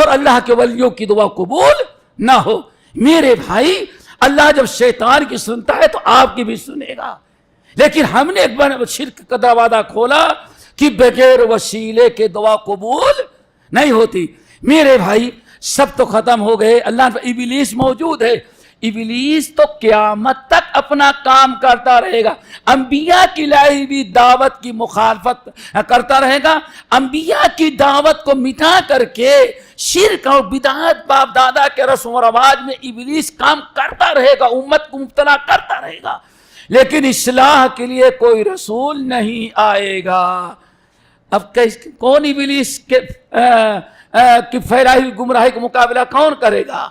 [SPEAKER 2] اور اللہ کے ولیوں کی دعا قبول نہ ہو۔ میرے بھائی اللہ جب شیطان کی سنتا ہے تو آپ کی بھی سنے گا، لیکن ہم نے ایک شرک کا دروازہ کھولا کہ بغیر وسیلے کے دعا قبول نہیں ہوتی۔ میرے بھائی سب تو ختم ہو گئے، اللہ ابلیس موجود ہے، ابلیس تو قیامت تک اپنا کام کرتا رہے گا، انبیاء کی لائی ہوئی دعوت کی مخالفت کرتا رہے گا، انبیاء کی دعوت کو مٹا کر کے شرک اور بدعت باپ دادا کے رسم و رواج میں ابلیس کام کرتا رہے گا، امت کو مبتلا کرتا رہے گا، لیکن اصلاح کے لیے کوئی رسول نہیں آئے گا۔ اب کون ابلیس کی پھیلائی ہوئی گمراہی کا مقابلہ کون کرے گا؟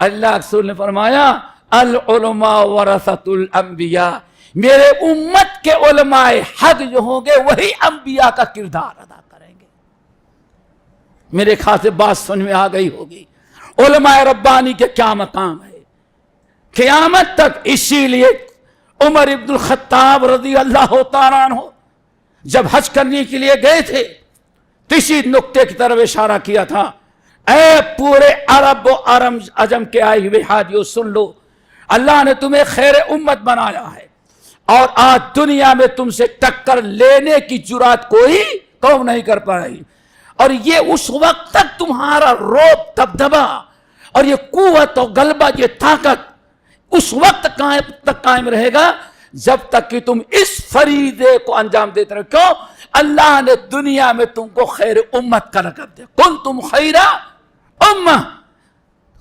[SPEAKER 2] اللہ رسول نے فرمایا العلماء ورثۃ الانبیاء، میرے امت کے علماء حق جو ہوں گے وہی انبیاء کا کردار ادا کریں گے۔ میرے خیال سے بات سمجھ میں آ گئی ہوگی علماء ربانی کے کیا مقام ہے قیامت تک۔ اسی لیے عمر ابن الخطاب رضی اللہ تعالیٰ عنہ جب حج کرنے کے لیے گئے تھے تو اسی نقطے کی طرف اشارہ کیا تھا، اے پورے عرب و عجم کے آئے ہوئے حاجیوں سن لو، اللہ نے تمہیں خیر امت بنایا ہے اور آج دنیا میں تم سے ٹکر لینے کی جرات کوئی قوم نہیں کر پا رہی، اور یہ اس وقت تک تمہارا روب دبدبا اور یہ قوت و غلبہ، یہ طاقت اس وقت تک قائم رہے گا جب تک کہ تم اس فریضے کو انجام دیتے رہو۔ کیوں؟ اللہ نے دنیا میں تم کو خیر امت کا لقب دیا، کنتم خیر امہ،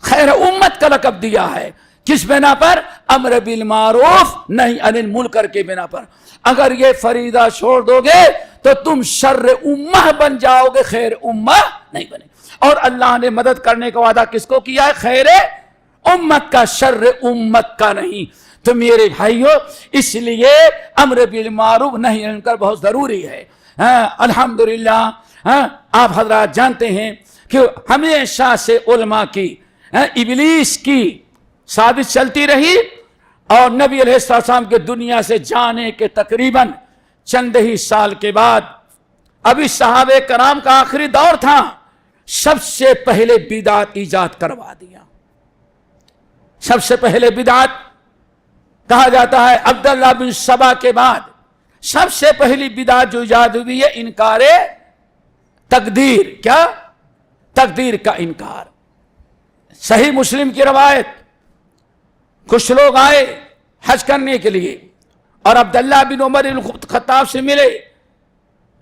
[SPEAKER 2] خیر امت کا لقب دیا ہے۔ کس بنا پر؟ امر بالمعروف نہی عن المنکر کے بنا پر۔ اگر یہ فریضہ چھوڑ دو گے تو تم شر امہ بن جاؤ گے، خیر امہ نہیں بنے۔ اور اللہ نے مدد کرنے کا وعدہ کس کو کیا ہے؟ خیر امت کا، شر امت کا نہیں۔ تو میرے بھائیو اس لیے امر بالمعروف نہی عن المنکر بہت ضروری ہے۔ الحمدللہ آپ حضرات جانتے ہیں کہ ہمیشہ سے علماء کی ابلیس کی سازش چلتی رہی، اور نبی علیہ السلام کے دنیا سے جانے کے تقریباً چند ہی سال کے بعد، ابھی صحابہ کرام کا آخری دور تھا، سب سے پہلے بدعت ایجاد کروا دیا۔ سب سے پہلے بدعت کہا جاتا ہے عبداللہ بن سبا کے بعد سب سے پہلی بدعت جو ایجاد ہوئی ہے انکار تقدیر۔ کیا؟ تقدیر کا انکار۔ صحیح مسلم کی روایت، کچھ لوگ آئے حج کرنے کے لیے اور عبداللہ بن عمر الخطاب سے ملے۔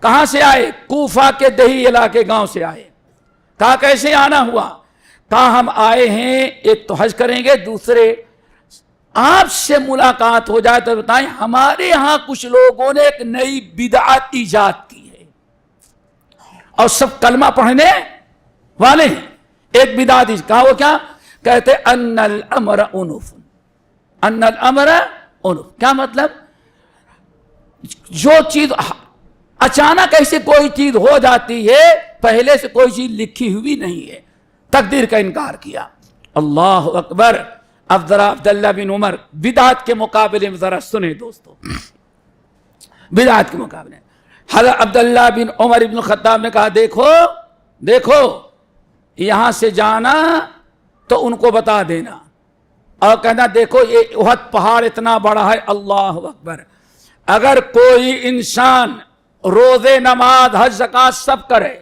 [SPEAKER 2] کہاں سے آئے؟ کوفہ کے دیہی علاقے گاؤں سے آئے۔ کہا کیسے آنا ہوا؟ کہا ہم آئے ہیں، ایک تو حج کریں گے، دوسرے آپ سے ملاقات ہو جائے تو بتائیں ہمارے ہاں کچھ لوگوں نے ایک نئی بدعت ایجاد کی ہے، اور سب کلمہ پڑھنے والے ہیں۔ ایک بدعت کہا، وہ کیا کہتے؟ ان الامر انف، ان الامر انف۔ کیا مطلب؟ جو چیز اچانک ایسے کوئی چیز ہو جاتی ہے، پہلے سے کوئی چیز لکھی ہوئی نہیں ہے، تقدیر کا انکار کیا۔ اللہ اکبر۔ اب ذرا عبداللہ بن عمر بدعت کے مقابلے میں ذرا سنیں دوستو، بدعت کے مقابلے حضرت عبداللہ بن عمر بن الخطاب نے کہا دیکھو دیکھو یہاں سے جانا تو ان کو بتا دینا، اور کہنا دیکھو یہ احد پہاڑ اتنا بڑا ہے، اللہ اکبر، اگر کوئی انسان روزے نماز حج زکات سب کرے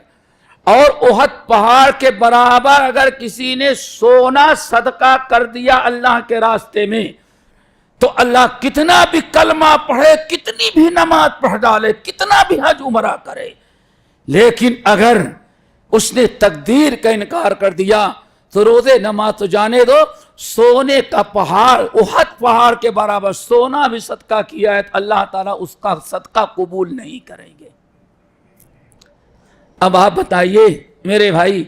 [SPEAKER 2] اور احد پہاڑ کے برابر اگر کسی نے سونا صدقہ کر دیا اللہ کے راستے میں، تو اللہ کتنا بھی کلمہ پڑھے، کتنی بھی نماز پڑھ ڈالے، کتنا بھی حج عمرہ کرے، لیکن اگر اس نے تقدیر کا انکار کر دیا تو روزے نماز تو جانے دو، سونے کا پہاڑ احد پہاڑ کے برابر سونا بھی صدقہ کیا ہے تو اللہ تعالیٰ اس کا صدقہ قبول نہیں کریں گے۔ اب آپ بتائیے میرے بھائی،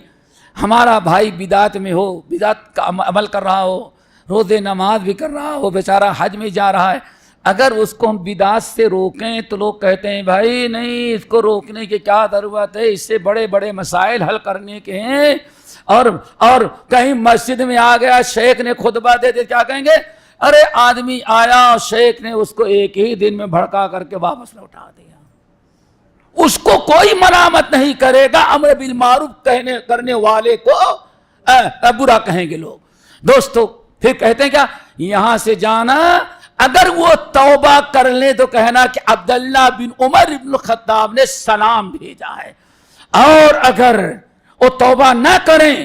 [SPEAKER 2] ہمارا بھائی بدعت میں ہو، بدعت کا عمل کر رہا ہو، روزے نماز بھی کر رہا ہو، بیچارہ حج میں جا رہا ہے، اگر اس کو ہم بدعت سے روکیں تو لوگ کہتے ہیں بھائی نہیں، اس کو روکنے کی کیا ضرورت ہے، اس سے بڑے بڑے مسائل حل کرنے کے ہیں، اور کہیں مسجد میں آ گیا شیخ نے خطبہ دے دے، کیا کہیں گے؟ ارے آدمی آیا اور شیخ نے اس کو ایک ہی دن میں بھڑکا کر کے واپس لوٹا دیا۔ اس کو کوئی ملامت نہیں کرے گا. امر بالمعروف کرنے والے کو برا کہیں گے لوگ. دوستو پھر کہتے ہیں کیا, یہاں سے جانا اگر وہ توبہ کر لیں تو کہنا کہ عبداللہ بن عمر بن الخطاب نے سلام بھیجا ہے, اور اگر وہ توبہ نہ کریں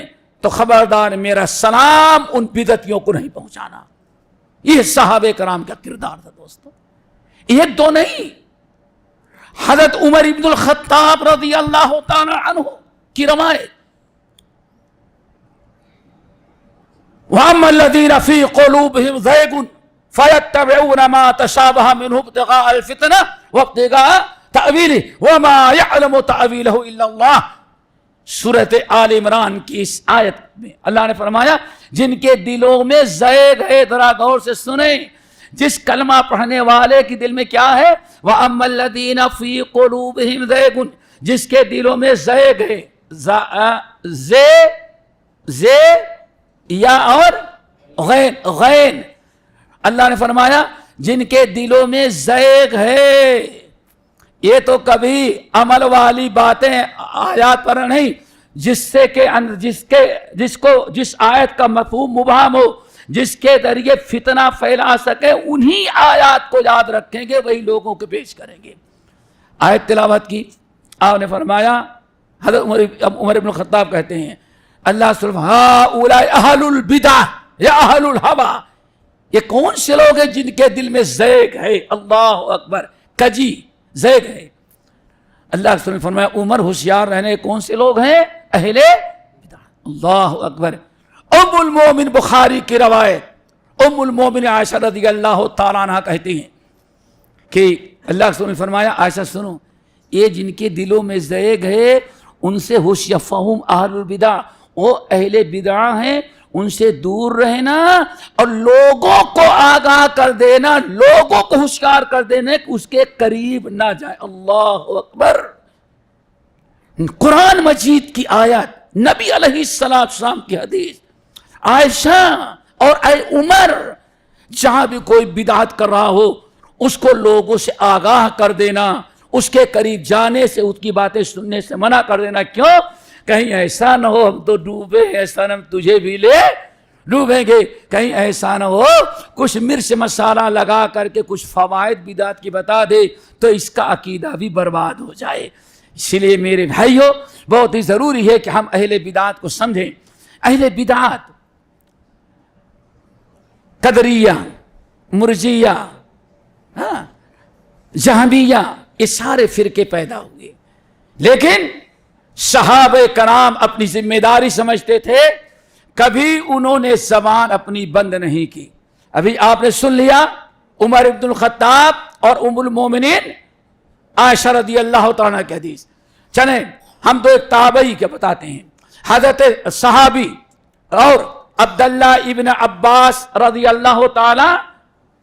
[SPEAKER 2] تو خبردار میرا سلام ان بدعتیوں کو نہیں پہنچانا. یہ صحابہ کرام کا کردار تھا دوستو, ایک دو نہیں. حضرت عمر بن الخطاب رضی اللہ تعالی عنہ کی روایت, وَأَمَّا الَّذِينَ فِي قُلُوبِهِمْ زَيْغٌ فَيَتَّبِعُونَ مَا تَشَابَهَ مِنْهُ ابْتِغَاءَ الْفِتْنَةِ وَابْتِغَاءَ تَأْوِيلِهِ وَمَا يَعْلَمُ تَأْوِيلَهُ إِلَّا اللَّهُ. سورۃ آل عمران کی اس آیت میں اللہ نے فرمایا جن کے دلوں میں زیغ ہے, ذرا غور سے سنیں, جس کلمہ پڑھنے والے کے دل میں کیا ہے, وَأَمَّا الَّذِينَ فِي قُلُوبِهِمْ زَيْغٌ, جس کے دلوں میں زیغ ہے, زے یا اور غین. اللہ نے فرمایا جن کے دلوں میں زیغ ہے. یہ تو کبھی عمل والی باتیں آیات پر نہیں, جس سے کہ جس آیت کا مفہوم مبہم ہو, جس کے ذریعے فتنہ پھیلا سکے, انہی آیات کو یاد رکھیں گے, وہی لوگوں کو پیش کریں گے. آیت تلاوت کی, آپ نے فرمایا, حضرت عمر بن الخطاب کہتے ہیں اللہ صرف ہؤلاء اہل البدع یا اہل الہوى, یہ کون سے لوگ ہیں جن کے دل میں زیغ ہے, اللہ اکبر, کجی زیغ ہے. اللہ کے رسول نے فرمایا عمر ہوشیار رہنے کون سے لوگ ہیں, اہل بدع. اللہ اکبر. ام المومن بخاری کی روایت, ام المومن عائشہ رضی اللہ تعالیٰ عنہ کہتی ہیں کہ اللہ کے رسول نے فرمایا عائشہ سنو, یہ جن کے دلوں میں زیغ ہے ان سے ہوشیفہم اہل البدع, وہ اہل بدع ہیں, ان سے دور رہنا اور لوگوں کو آگاہ کر دینا, لوگوں کو ہوشیار کر دینا کہ اس کے قریب نہ جائے. اللہ اکبر. قرآن مجید کی آیت, نبی علیہ السلام کی حدیث, عائشہ اور اے عمر, جہاں بھی کوئی بدعت کر رہا ہو اس کو لوگوں سے آگاہ کر دینا, اس کے قریب جانے سے, اس کی باتیں سننے سے منع کر دینا. کیوں؟ کہیں ایسا نہ ہو ہم تو ڈوبے, ایسا نہ ہم تجھے بھی لے ڈوبیں گے, کہیں ایسا نہ ہو کچھ مرچ مسالہ لگا کر کے کچھ فوائد بدعت کی بتا دے تو اس کا عقیدہ بھی برباد ہو جائے. اس لیے میرے بھائیو بہت ہی ضروری ہے کہ ہم اہل بدعت کو سمجھیں. اہل بدعت قدریہ, مرجیہ, جہمیہ, یہ سارے فرقے پیدا ہوئے, لیکن صحابہ کرام اپنی ذمہ داری سمجھتے تھے, کبھی انہوں نے زبان اپنی بند نہیں کی. ابھی آپ نے سن لیا عمر بن الخطاب اور ام المومنین عائشہ رضی اللہ تعالیٰ کی حدیث. چلیں ہم تو ایک تابعی کے بتاتے ہیں, حضرت صحابی اور عبداللہ ابن عباس رضی اللہ تعالیٰ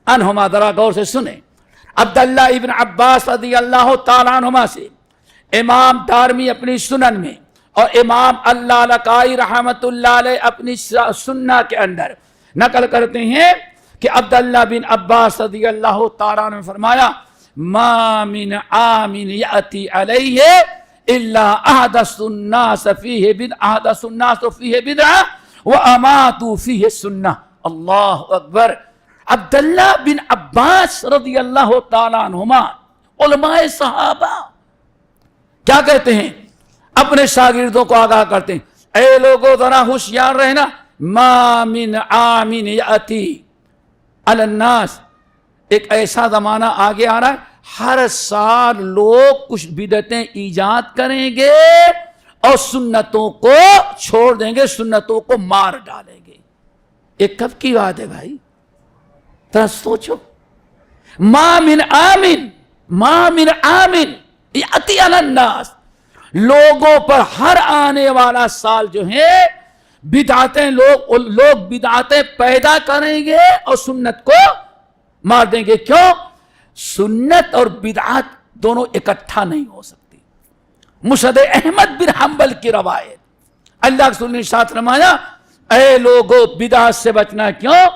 [SPEAKER 2] عنہما, ذرا غور سے سنیں. عبداللہ ابن عباس رضی اللہ تعالیٰ عنہما سے امام دارمی اپنی سنن میں اور امام اللہ لکائی رحمت اللہ علیہ اپنی سنہ کے اندر نقل کرتے ہیں کہ عبداللہ بن عباس رضی اللہ تعالیٰ عنہ نے فرمایا ما من عام یأتی علیہ الا احدث الناس فیہ بدعہ واماتوا فیہ سنہ. اللہ اکبر. عبداللہ بن عباس رضی اللہ تعالیٰ عنہما علماء صحابہ کیا کہتے ہیں, اپنے شاگردوں کو آگاہ کرتے ہیں, اے لوگوں ذرا ہوشیار رہنا, ما من عام یأتی علی الناس, ایک ایسا زمانہ آگے آ رہا ہے ہر سال لوگ کچھ بدعتیں ایجاد کریں گے اور سنتوں کو چھوڑ دیں گے, سنتوں کو مار ڈالیں گے. یہ کب کی بات ہے بھائی, ذرا سوچو. ما من عام یأتی علی الناس, لوگوں پر ہر آنے والا سال جو ہے بدعتیں لوگ بدعتیں پیدا کریں گے اور سنت کو مار دیں گے. کیوں؟ سنت اور بدعت دونوں اکٹھا نہیں ہو سکتی. مسند احمد بن حنبل کی روایت, اللہ کے رسول نے ارشاد فرمایا اے لوگوں بدعت سے بچنا. کیوں؟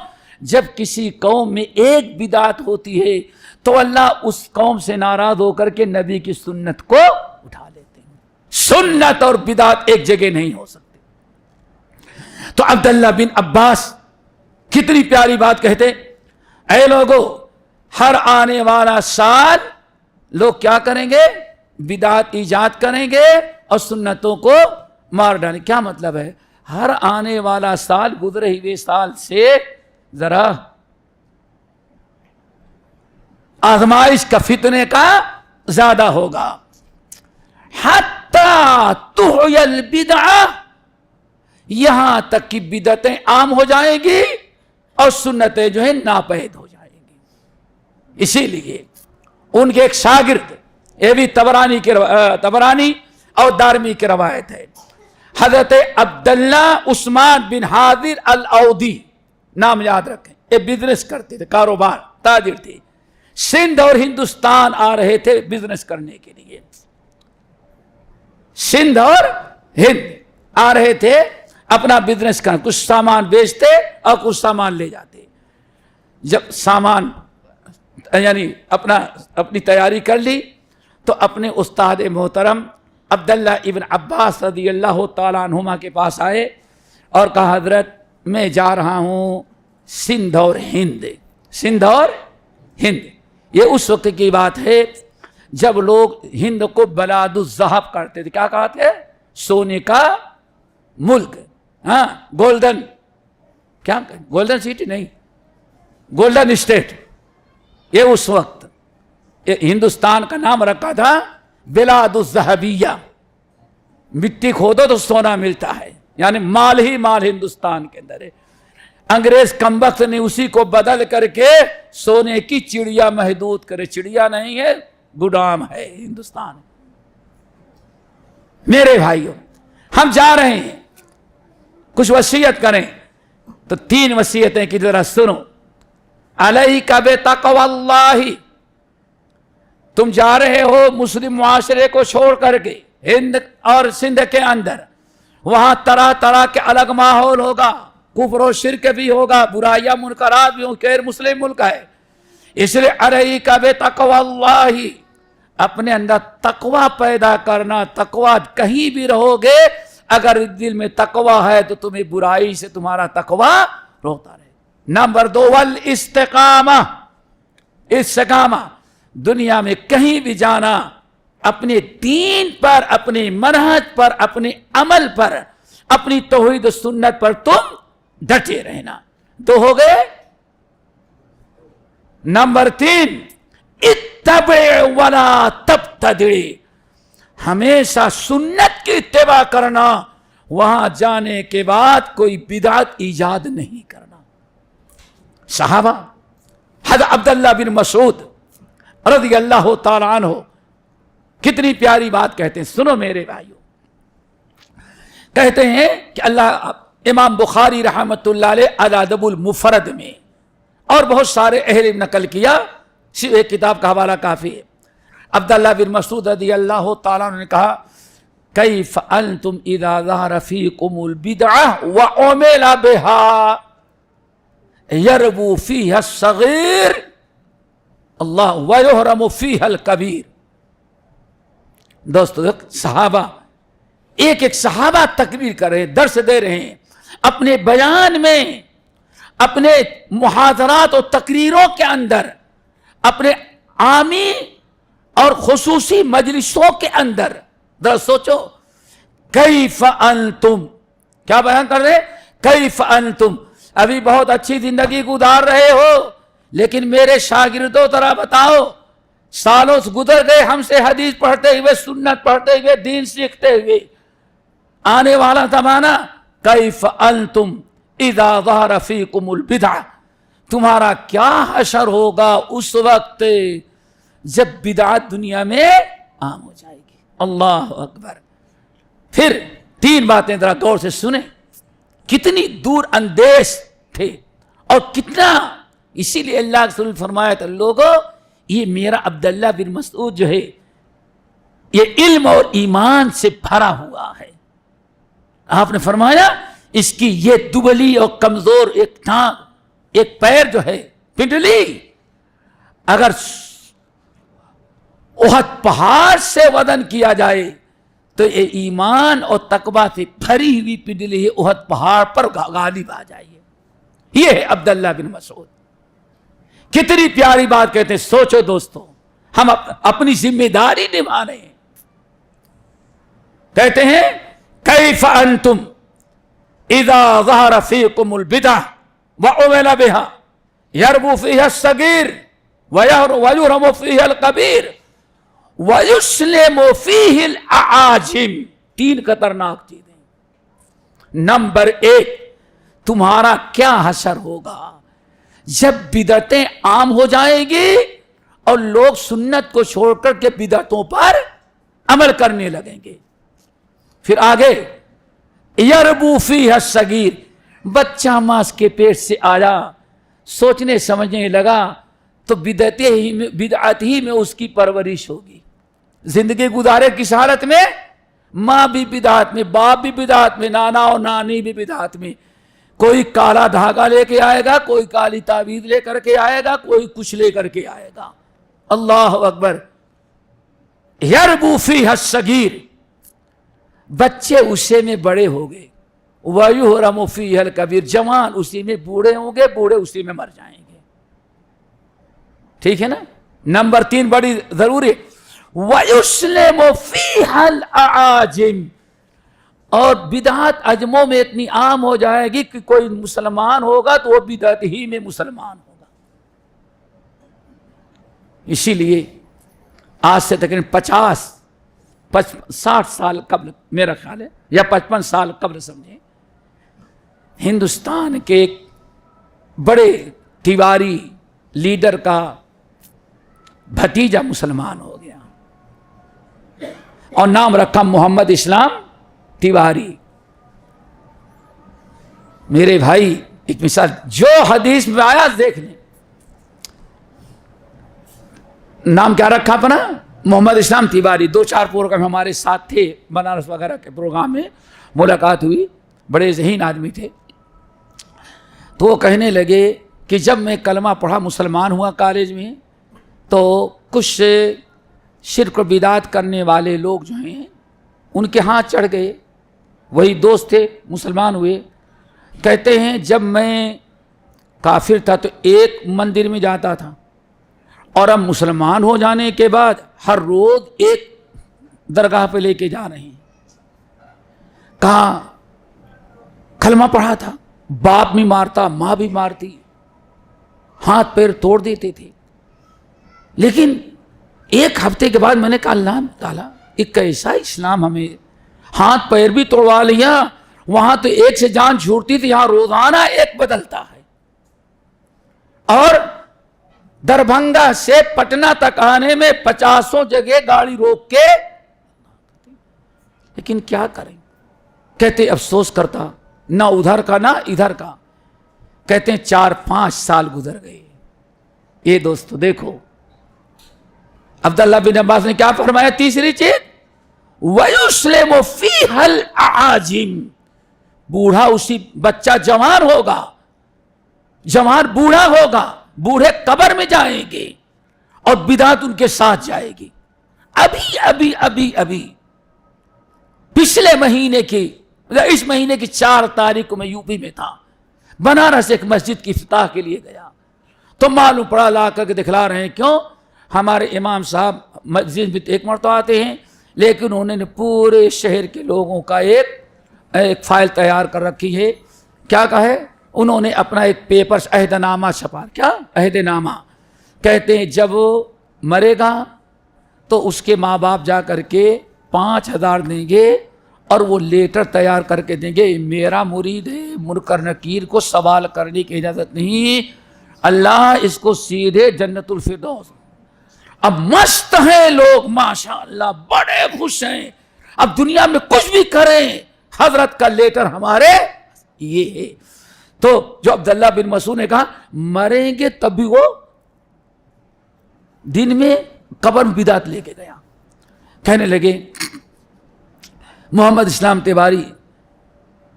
[SPEAKER 2] جب کسی قوم میں ایک بدعت ہوتی ہے تو اللہ اس قوم سے ناراض ہو کر کے نبی کی سنت کو اٹھا لیتے ہیں. سنت اور بدعت ایک جگہ نہیں ہو سکتے. تو عبداللہ بن عباس کتنی پیاری بات کہتے, اے لوگو ہر آنے والا سال لوگ کیا کریں گے؟ بدعت ایجاد کریں گے اور سنتوں کو مار ڈالیں. کیا مطلب ہے؟ ہر آنے والا سال گزرے ہوئے سال سے ذرا آزمائش کا فتنے کا زیادہ ہوگا. حتی تحی البدعہ, یہاں تک کہ بدعتیں عام ہو جائیں گی اور سنتیں جو ہیں ناپید ہو جائیں گی. اسی لیے ان کے ایک شاگرد, یہ بھی طبرانی اور دارمی کی روایت ہے, حضرت عبداللہ عثمان بن حاضر الاودی, نام یاد رکھیں, یہ بزنس کرتے تھے, کاروبار تاجر تھے. سندھ اور ہندوستان آ رہے تھے بزنس کرنے کے لیے. سندھ اور ہند آ رہے تھے اپنا بزنس کرنا, کچھ سامان بیچتے اور کچھ سامان لے جاتے. جب سامان یعنی اپنی تیاری کر لی تو اپنے استاد محترم عبداللہ ابن عباس رضی اللہ تعالیٰ عنہما کے پاس آئے اور کہا, حضرت میں جا رہا ہوں سندھ اور ہند. سندھ اور ہند, یہ اس وقت کی بات ہے جب لوگ ہند کو بلاد الذہب کرتے تھے. کیا کہتے ہیں؟ سونے کا ملک, ہاں, گولڈن, کیا گولڈن سٹی نہیں, گولڈن اسٹیٹ. یہ اس وقت ہندوستان کا نام رکھا تھا بلاد الذہبیہ. مٹی کھودو تو سونا ملتا ہے, یعنی مال ہی مال ہندوستان کے اندر ہے. انگریز کمبخت نے اسی کو بدل کر کے سونے کی چڑیا محدود کرے. چڑیا نہیں ہے, گودام ہے ہندوستان. میرے بھائیوں, ہم جا رہے ہیں, کچھ وصیت کریں تو 3 وصیتیں کی ذرا سنو. علیک بتقوی اللہ, تم جا رہے ہو مسلم معاشرے کو چھوڑ کر کے ہند اور سندھ کے اندر, وہاں طرح طرح کے الگ ماحول ہوگا, کفر و شرک بھی ہوگا, برائیاں منکرات بھی ہوں, غیر مسلم ملک ہے. اس لیے علیک بتقوی اللہ, اپنے اندر تقوی پیدا کرنا. تقوی کہیں بھی رہو گے, اگر دل میں تقوی ہے تو تمہیں برائی سے تمہارا تقوی روکتا رہے. نمبر 2 والاستقامہ, استقامہ. دنیا میں کہیں بھی جانا اپنے دین پر, اپنے منہج پر, اپنے عمل پر, اپنی توحید و سنت پر تم ڈٹے رہنا. 2 ہو گئے. نمبر 3 اتبع ولا تبتدع, ہمیشہ سنت کی اتباع کرنا, وہاں جانے کے بعد کوئی بدعت ایجاد نہیں کرنا. صحابہ حضرت عبداللہ بن مسعود رضی اللہ تعالیٰ عنہ کتنی پیاری بات کہتے ہیں, سنو میرے بھائیوں. کہتے ہیں کہ امام بخاری رحمت اللہ علیہ الادب المفرد میں اور بہت سارے اہل علم نقل کیا, صرف ایک کتاب کا حوالہ کافی ہے. عبداللہ بن مسعود رضی اللہ تعالیٰ عنہ نے کہا, کیف انتم اذا ظہر فیکم البدعہ وعمل بہا یربو فیہا الصغیر اللہ ویحرم فیہا الکبیر. دوستو صحابہ ایک ایک صحابہ تکبیر کر رہے ہیں, درس دے رہے ہیں, اپنے بیان میں, اپنے محاضرات و تقریروں کے اندر, اپنے عامی اور خصوصی مجلسوں کے اندر. ذرا سوچو, کیف انتم, کیا بیان کر رہے, کیف انتم, ابھی بہت اچھی زندگی گزار رہے ہو, لیکن میرے شاگردوں ذرا بتاؤ, سالوں سے گزر گئے ہم سے حدیث پڑھتے ہوئے, سنت پڑھتے ہوئے, دین سیکھتے ہوئے, آنے والا زمانہ, کیف انتم اذا ظہر فیکم البدعہ, تمہارا کیا حشر ہوگا اس وقت جب بدعت دنیا میں عام ہو جائے گی. اللہ اکبر. پھر 3 باتیں ذرا غور سے سنیں, کتنی دور اندیش تھے اور کتنا, اسی لیے اللہ کے رسول فرمایا تھا, لوگوں یہ میرا عبداللہ بن مسعود جو ہے یہ علم اور ایمان سے بھرا ہوا ہے. آپ نے فرمایا اس کی یہ دبلی اور کمزور ایک ٹانگ, ایک پیر جو ہے پنڈلی, اگر احد پہاڑ سے وزن کیا جائے تو یہ ایمان اور تقویٰ سے بھری ہوئی پنڈلی احد پہاڑ پر غالب آ جائے. یہ ہے عبداللہ بن مسعود. کتنی پیاری بات کہتے ہیں. سوچو دوستو, ہم اپنی ذمہ داری نبھا رہے ہیں. کہتے ہیں کیف انتم اذا ظہر فیکم البدع وعمل بها یربو فیہا الصغیر ویرم فیہا الکبیر ویسلم فیہ الاعاجم. 3 خطرناک چیزیں. نمبر 1, تمہارا کیا حشر ہوگا جب بدعتیں عام ہو جائیں گی اور لوگ سنت کو چھوڑ کر کے بدعتوں پر عمل کرنے لگیں گے. پھر آگے یربو فیہا الصغیر, بچہ ماں کے پیٹ سے آیا, سوچنے سمجھنے لگا تو بدعت ہی میں اس کی پرورش ہوگی. زندگی گزارے کس حالت میں؟ ماں بھی بدعت میں, باپ بھی بدعت میں, نانا اور نانی بھی بدعت میں. کوئی کالا دھاگا لے کے آئے گا, کوئی کالی تعویذ لے کر کے آئے گا, کوئی کچھ لے کر کے آئے گا. اللہ اکبر. یربو فیہا الصغیر, بچے اسی میں بڑے ہو گئے. ویحرم فیہا الکبیر, جوان اسی میں بوڑھے ہوں گے, بوڑھے اسی میں مر جائیں گے. ٹھیک ہے نا. نمبر 3 بڑی ضروری, ویسلم فیہا الاعاجم, اور بدعت عجموں میں اتنی عام ہو جائے گی کہ کوئی مسلمان ہوگا تو وہ بدعت ہی میں مسلمان ہوگا. اسی لیے آج سے تقریباً 60 سال قبل, میرا خیال ہے, یا 55 سال قبل سمجھیں, ہندوستان کے ایک بڑے تیواری لیڈر کا بھتیجا مسلمان ہو گیا اور نام رکھا محمد اسلام تیواری. میرے بھائی ایک مثال جو حدیث میں آیا دیکھ لیں. نام کیا رکھا اپنا؟ محمد اسلام تیواری. 2-4 پروگرام ہمارے ساتھ تھے, بنارس وغیرہ کے پروگرام میں ملاقات ہوئی. بڑے ذہین آدمی تھے. تو وہ کہنے لگے کہ جب میں کلمہ پڑھا, مسلمان ہوا کالج میں, تو کچھ شرک و بدعت کرنے والے لوگ جو ہیں ان کے ہاں چڑھ گئے. وہی دوست تھے, مسلمان ہوئے. کہتے ہیں جب میں کافر تھا تو ایک مندر میں جاتا تھا, اور اب مسلمان ہو جانے کے بعد ہر روز ایک درگاہ پہ لے کے جا رہے ہیں. کہاں کلمہ پڑھا تھا, باپ بھی مارتا, ماں بھی مارتی, ہاتھ پیر توڑ دیتے تھے. لیکن ایک ہفتے کے بعد میں نے کہا اللہ تعالیٰ ایک ایسا اسلام, ہمیں ہاتھ پیر بھی توڑوا لیا, وہاں تو ایک سے جان چھوٹتی تھی, یہاں روزانہ ایک بدلتا ہے. اور دربھنگا سے پٹنہ تک آنے میں 50 جگہ گاڑی روک کے, لیکن کیا کریں. کہتے افسوس کرتا, نہ ادھر کا نہ ادھر کا. کہتے ہیں 4-5 سال گزر گئے. یہ دوستو دیکھو عبداللہ بن عباس نے کیا فرمایا, تیسری چیز وَيُسْلِمُ فِيهَا الْأَعَاجِمُ, بوڑھا اسی, بچہ جوان ہوگا, جوان بوڑھا ہوگا, بوڑھے قبر میں جائیں گے اور بدعت ان کے ساتھ جائے گی. ابھی پچھلے مہینے کی, اس مہینے کی 4 تاریخ کو میں یوپی میں تھا, بنارس ایک مسجد کی افتتاح کے لیے گیا, تو معلوم پڑا, لا کر کے دکھلا رہے ہیں. کیوں؟ ہمارے امام صاحب مسجد میں ایک مرتبہ آتے ہیں, لیکن انہوں نے پورے شہر کے لوگوں کا ایک فائل تیار کر رکھی ہے. کیا کہا ہے انہوں نے؟ اپنا ایک پیپر عہد نامہ چھپا. کیا عہد نامہ؟ کہتے ہیں جب مرے گا تو اس کے ماں باپ جا کر کے 5,000 دیں گے, اور وہ لیٹر تیار کر کے دیں گے, میرا مرید ہے, منکر نکیر کو سوال کرنے کی اجازت نہیں, اللہ اس کو سیدھے جنت الفردوس. اب مست ہیں لوگ ماشاءاللہ, بڑے خوش ہیں, اب دنیا میں کچھ بھی کریں, حضرت کا لیٹر ہمارے یہ ہے. تو جو عبداللہ بن مسعود نے کہا مریں گے تب بھی وہ دن میں قبر بدعت لے کے گیا. کہنے لگے محمد اسلام تیواری,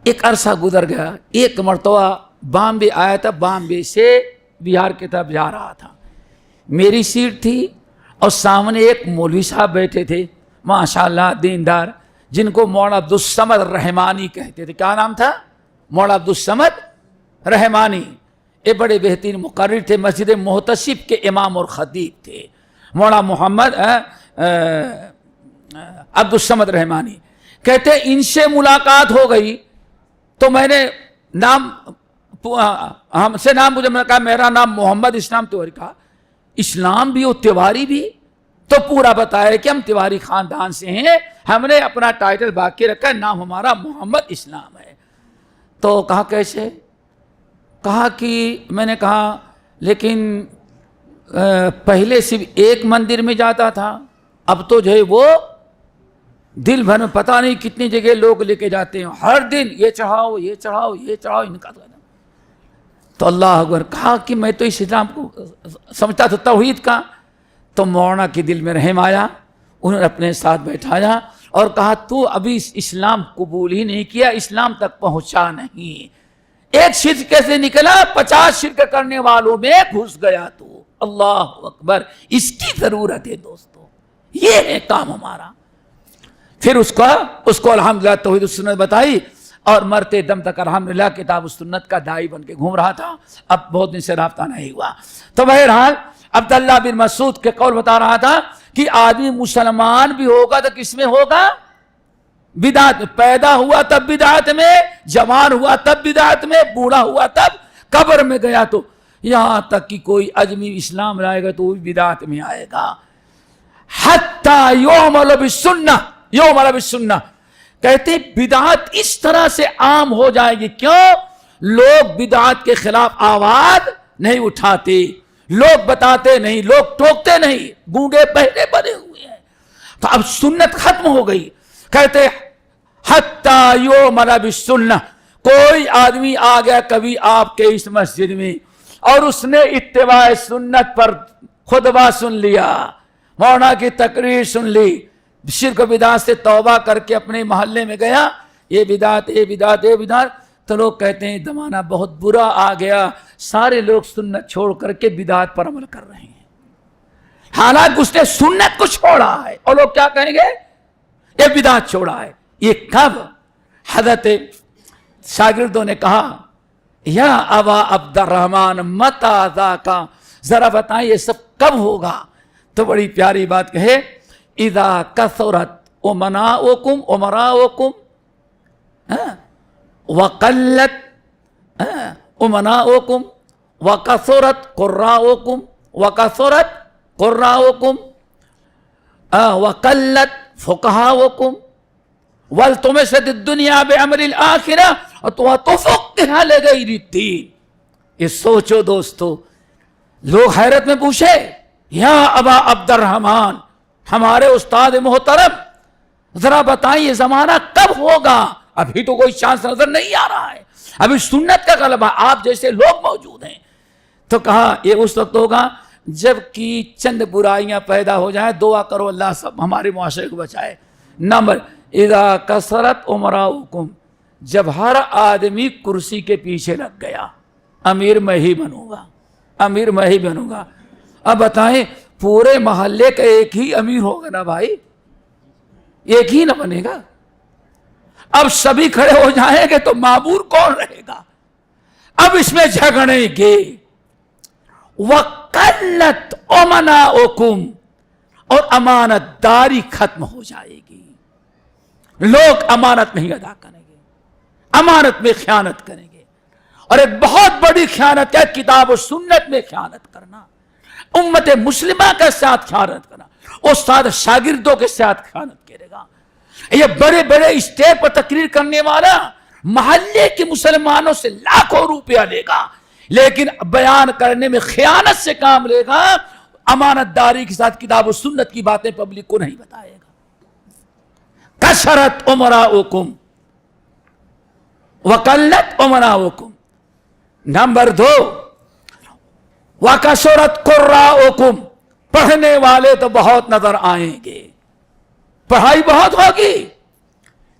[SPEAKER 2] ایک عرصہ گزر گیا, ایک مرتبہ بامبے آیا تھا, بامبے سے بہار کی طرف جا رہا تھا, میری سیٹ تھی اور سامنے ایک مولوی صاحب بیٹھے تھے ماشاءاللہ دیندار، جن کو مولانا عبدالصمد رحمانی کہتے تھے. کیا نام تھا؟ مولانا عبدالصمد رحمانی. یہ بڑے بہترین مقرر تھے، مسجد محتسب کے امام اور خطیب تھے مولانا محمد عبدالصمد رحمانی. کہتے ان سے ملاقات ہو گئی تو میں نے نام ہم سے نام مجھے، میں نے کہا میرا نام محمد اسلام تیواری. کہا اسلام بھی اور تیواری بھی؟ تو پورا بتایا کہ ہم تیواری خاندان سے ہیں، ہم نے اپنا ٹائٹل باقی رکھا ہے، نام ہمارا محمد اسلام ہے. تو کہا کیسے؟ کہا کہ میں نے کہا لیکن پہلے صرف ایک مندر میں جاتا تھا، اب تو جو ہے وہ دل بھر میں پتہ نہیں کتنی جگہ لوگ لے کے جاتے ہیں، ہر دن یہ چڑھاؤ یہ چڑھاؤ یہ چڑھاؤ ان کا. تو اللہ اکبر. کہا کہ میں تو اس اسلام کو سمجھتا تھا توحید کا. تو مولانا کے دل میں رحم آیا، انہوں نے اپنے ساتھ بیٹھایا اور کہا تو ابھی اسلام قبول ہی نہیں کیا، اسلام تک پہنچا نہیں. ایک شرک کیسے نکلا، 50 شرک کرنے والوں میں گھس گیا تو. اللہ اکبر. اس کی ضرورت ہے دوستو، یہ ہے کام ہمارا. پھر اس کو الحمدللہ توحید السنت بتائی اور مرتے دم تک الحمدللہ کتاب السنت کا دائی بن کے گھوم رہا تھا. اب بہت دن سے رابطہ نہیں ہوا. تو بہرحال عبداللہ بن مسعود کے قول بتا رہا تھا کہ آدمی مسلمان بھی ہوگا تو کس میں ہوگا؟ بدعت میں. پیدا ہوا تب بدعت میں، جوان ہوا تب بدعت میں، بوڑھا ہوا تب، قبر میں گیا تو یہاں تک کہ کوئی اجمی اسلام لائے گا تو وہ بدعت میں آئے گا. حتی یعمل بالسنہ، یعمل بالسنہ. کہتے بدعت اس طرح سے عام ہو جائے گی. کیوں؟ لوگ بدعت کے خلاف آواز نہیں اٹھاتے، لوگ بتاتے نہیں، لوگ ٹوکتے نہیں، گونگے بہرے بنے ہوئے ہیں. تو اب سنت ختم ہو گئی. کہتے حتی یعمل بالسنہ. کوئی آدمی آ گیا کبھی آپ کے اس مسجد میں اور اس نے اتباع سنت پر خطبہ سن لیا، مولانا کی تقریر سن لی، شرک و بدعت سے توبہ کر کے اپنے محلے میں گیا، یہ بدعت یہ بدعت یہ بدعت، تو لوگ کہتے ہیں زمانہ بہت برا آ گیا، سارے لوگ سنت چھوڑ کر کے بدعت پر عمل کر رہے ہیں. حالانکہ اس نے سنت کو چھوڑا ہے اور لوگ کیا کہیں گے؟ یہ بدعت چھوڑا ہے. یہ کب؟ حضرت شاگردوں نے کہا یا ابا عبد الرحمن متی ذاک، ذرا بتائیں یہ سب کب ہوگا؟ تو بڑی پیاری بات کہے اذا کثرت امناؤکم امراؤکم وقلت امناؤکم وکثرت قراؤکم وکثرت قراؤکم وقلت فقہاؤکم والتمست الدنیا بعمر الآخرہ وتفقہ لغیر الدین. یہ سوچو دوستو، لوگ حیرت میں پوچھے یا ابا عبد الرحمن، ہمارے استاد محترم، ذرا بتائیں یہ زمانہ کب ہوگا؟ ابھی تو کوئی چانس نظر نہیں آ رہا ہے، ابھی سنت کا غلبہ، آپ جیسے لوگ موجود ہیں. تو کہا یہ اس وقت ہوگا جب کہ چند برائیاں پیدا ہو جائیں. دعا کرو اللہ سب ہمارے معاشرے کو بچائے. نمبر اذا کثرت امراؤکم، جب ہر آدمی کرسی کے پیچھے لگ گیا، امیر میں ہی بنوں گا، امیر میں ہی بنوں گا. اب بتائیں پورے محلے کا ایک ہی امیر ہوگا نا بھائی، ایک ہی نہ بنے گا. اب سبھی کھڑے ہو جائیں گے تو معمور کون رہے گا؟ اب اس میں جھگڑیں گے. وقلت امناؤکم، اور امانت داری ختم ہو جائے گی. لوگ امانت نہیں ادا کریں گے، امانت میں خیانت کریں گے. اور ایک بہت بڑی خیانت ہے کتاب و سنت میں خیانت کرنا، امت مسلمہ کے ساتھ خیانت کرنا، استاد شاگردوں کے ساتھ خیانت کرے گا. یہ بڑے بڑے اسٹیج پر تقریر کرنے والا محلے کے مسلمانوں سے لاکھوں روپیہ لے گا، لیکن بیان کرنے میں خیانت سے کام لے گا، امانت داری کے ساتھ کتاب و سنت کی باتیں پبلک کو نہیں بتائے گا. کثرت امراؤکم وقلت امراؤکم. نمبر 2 وکثرت قراؤکم، پڑھنے والے تو بہت نظر آئیں گے، پڑھائی بہت ہوگی،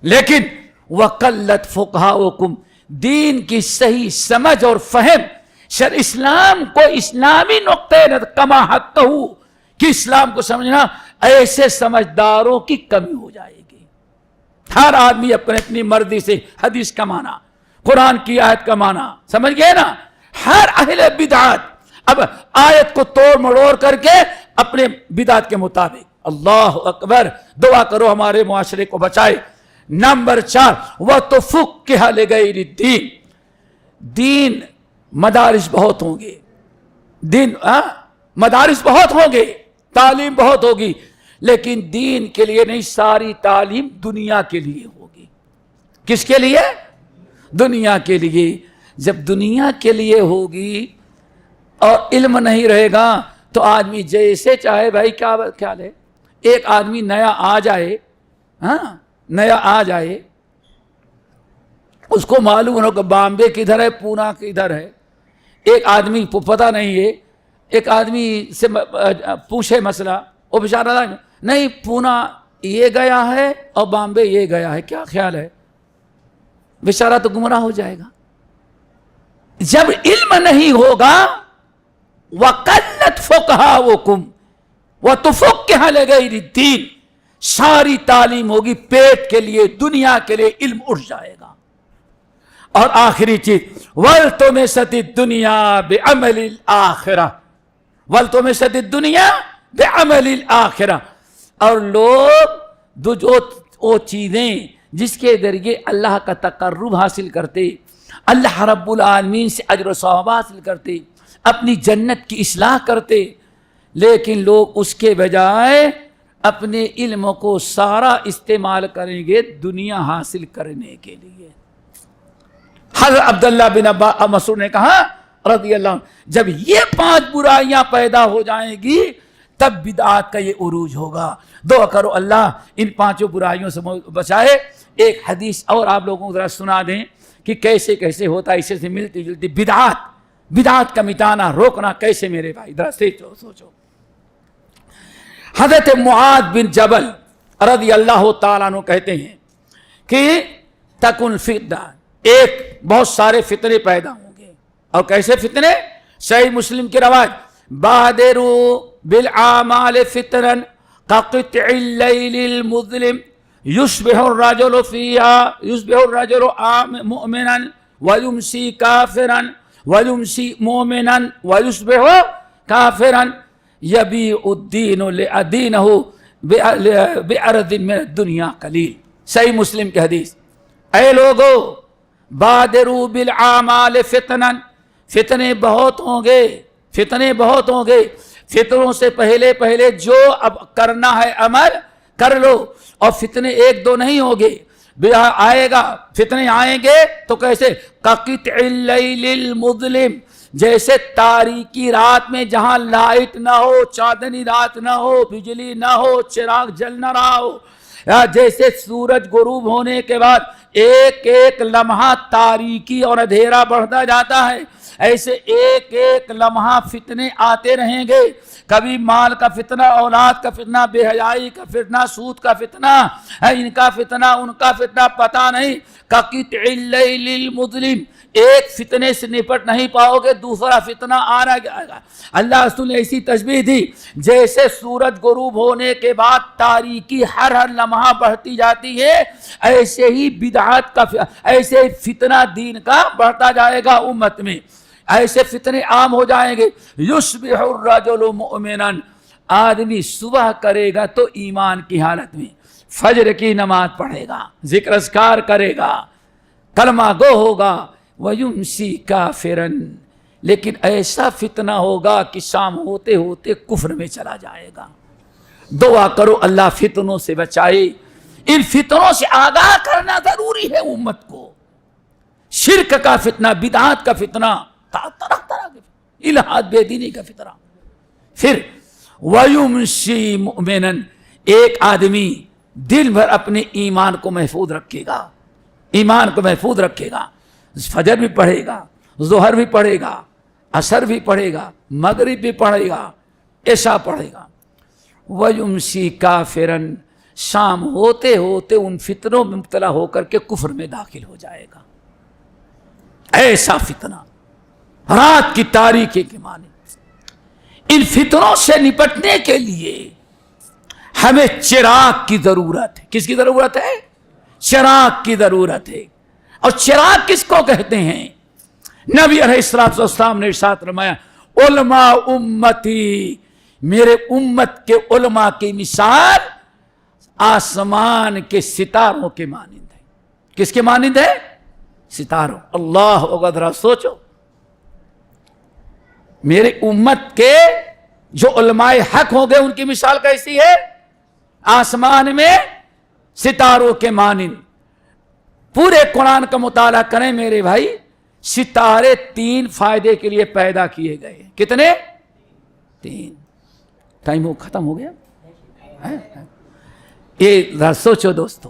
[SPEAKER 2] لیکن وقلت فقہاؤکم، دین کی صحیح سمجھ اور فہم، اسلام کو اسلامی نقطۂ نظر کما حقہ، کہ اسلام کو سمجھنا، ایسے سمجھداروں کی کمی ہو جائے گی۔ ہر آدمی اپنی مرضی سے حدیث کا معنی، قرآن کی آیت کا معنی سمجھ گئے نا۔ ہر اہل بدعت اب آیت کو توڑ مڑوڑ کر کے اپنے بدعت کے مطابق، اللہ اکبر، دعا کرو ہمارے معاشرے کو بچائے۔ نمبر 4، وَتُفُقِّهَ لِغَيْرِ الدِّينِ، دین مدارس بہت ہوں گے، دین مدارس بہت ہوں گے، تعلیم بہت ہوگی، لیکن دین کے لیے نہیں، ساری تعلیم دنیا کے لیے ہوگی۔ کس کے لیے؟ دنیا کے لیے۔ جب دنیا کے لیے ہوگی اور علم نہیں رہے گا تو آدمی جیسے چاہے، بھائی کیا خیال ہے، ایک آدمی نیا آ جائے، نیا آ جائے، اس کو معلوم ہو کہ بامبے کدھر ہے، پونا کدھر ہے، ایک آدمی کو پتہ نہیں ہے، ایک آدمی سے پوچھے مسئلہ، وہ بیچارہ نہیں، پونا یہ گیا ہے اور بامبے یہ گیا ہے، کیا خیال ہے، بیچارہ تو گمراہ ہو جائے گا۔ جب علم نہیں ہوگا، وَقَلَّتْ فُقَهَاؤُكُمْ وَتُفُقِّهَ لِغَيْرِ الدِّينِ، ساری تعلیم ہوگی پیٹ کے لیے، دنیا کے لیے، علم اٹھ جائے گا۔ اور آخری چیز، وَالْتُمِسَتِ الدُّنْيَا بِعَمَلِ الْآخِرَةِ، وَالْتُمِسَتِ الدُّنْيَا بِعَمَلِ الْآخِرَةِ، اور لوگ جو وہ چیزیں جس کے ذریعے اللہ کا تقرب حاصل کرتے، اللہ رب العالمین سے اجر و ثواب حاصل کرتے، اپنی جنت کی اصلاح کرتے، لیکن لوگ اس کے بجائے اپنے علم کو سارا استعمال کریں گے دنیا حاصل کرنے کے لیے۔ حضرت عبداللہ بن مسعود نے کہا رضی اللہ عنہ، جب یہ 5 برائیاں پیدا ہو جائیں گی تب بدعات کا یہ عروج ہوگا۔ دعا کرو اللہ ان 5 برائیوں سے بچائے۔ ایک حدیث اور آپ لوگوں کو ذرا سنا دیں کہ کیسے کیسے ہوتا ہے، اسے سے ملتی جلتی بدعات کا مٹانا، روکنا کیسے، میرے بھائی ذرا سوچو۔ حضرت معاذ بن جبل رضی اللہ تعالیٰ عنہ کہتے ہیں کہ تکن فتنہ، ایک بہت سارے فتنے پیدا ہوں گے، اور کیسے فتنے؟ صحیح مسلم کی روایت، بادروا بالاعمال فتنا كقطع الليل المظلم يصبح الرجل مؤمنا ويمسي كافرا ويمسي مؤمنا ويصبح كافرا يبيع الدين دينه بعرض من الدنيا قليل۔ صحیح مسلم کی حدیث۔ اے لوگو، بادروا بالاعمال فتنا، فتنے بہت ہوں گے، فتنے بہت ہوں گے، فتنوں سے پہلے جو اب کرنا ہے عمل کر لو، اور فتنے 1-2 نہیں ہوں گے، آئے گا، فتنے آئیں گے تو کیسے؟ قطع اللیل المظلم، جیسے تاریکی رات میں جہاں لائٹ نہ ہو، چاندنی رات نہ ہو، بجلی نہ ہو، چراغ جل نہ رہا ہو، جیسے سورج غروب ہونے کے بعد ایک ایک لمحہ تاریکی اور اندھیرا بڑھتا جاتا ہے، ایسے ایک ایک لمحہ فتنے آتے رہیں گے، کبھی مال کا فتنہ، اولاد کا فتنہ، بے حیائی کا فتنہ، سود کا فتنہ، ان کا فتنہ، ان کا فتنہ، پتہ نہیں۔ قطع اللیل المظلم، ایک فتنے سے نپٹ نہیں پاؤ گے، دوسرا فتنہ آ جائے گا۔ اللہ رسول نے ایسی تشبیہ دی، جیسے سورج غروب ہونے کے بعد تاریکی ہر لمحہ بڑھتی جاتی ہے، ایسے ہی بدعات کا، ایسے فتنہ دین کا بڑھتا جائے گا امت میں، ایسے فتنے عام ہو جائیں گے۔ یصبح الرجل مؤمنا، آدمی صبح کرے گا تو ایمان کی حالت میں، فجر کی نماز پڑھے گا، ذکر اذکار کرے گا، کلمہ گو ہوگا، وَيُمْسِي كَافِرًا، لیکن ایسا فتنہ ہوگا کہ شام ہوتے ہوتے کفر میں چلا جائے گا۔ دعا کرو اللہ فتنوں سے بچائے۔ ان فتنوں سے آگاہ کرنا ضروری ہے امت کو، شرک کا فتنہ، بدعات کا فتنہ، طرح طرح کے الہاد بے دینی کا فتنہ۔ پھر وَيُمْسِي مُؤْمِنًا، ایک آدمی دن بھر اپنے ایمان کو محفوظ رکھے گا، ایمان کو محفوظ رکھے گا، فجر بھی پڑھے گا، ظہر بھی پڑھے گا، عصر بھی پڑھے گا، مغرب بھی پڑھے گا، عشاء پڑھے گا۔ وَيُمْسِي كَافِرًا، شام ہوتے ہوتے ان فتنوں میں مبتلا ہو کر کے کفر میں داخل ہو جائے گا۔ ایسا فتنہ رات کی تاریکی کے معنی۔ ان فتنوں سے نپٹنے کے لیے ہمیں چراغ کی ضرورت ہے. کس کی ضرورت ہے؟ چراغ کی ضرورت ہے. اور چراغ کس کو کہتے ہیں؟ نبی علیہ الصلوۃ والسلام نے ارشاد فرمایا علماء امتی، میرے امت کے علماء کی مثال آسمان کے ستاروں کے مانند ہے. کس کے مانند ہے؟ ستاروں. اللہ اکبر. سوچو میرے امت کے جو علماء حق ہوں گے ان کی مثال کیسی ہے؟ آسمان میں ستاروں کے مانند. پورے قرآن کا مطالعہ کریں میرے بھائی، ستارے 3 فائدے کے لیے پیدا کیے گئے. کتنے؟ 3. ٹائم ختم ہو گیا. یہ ذرا سوچو دوستو،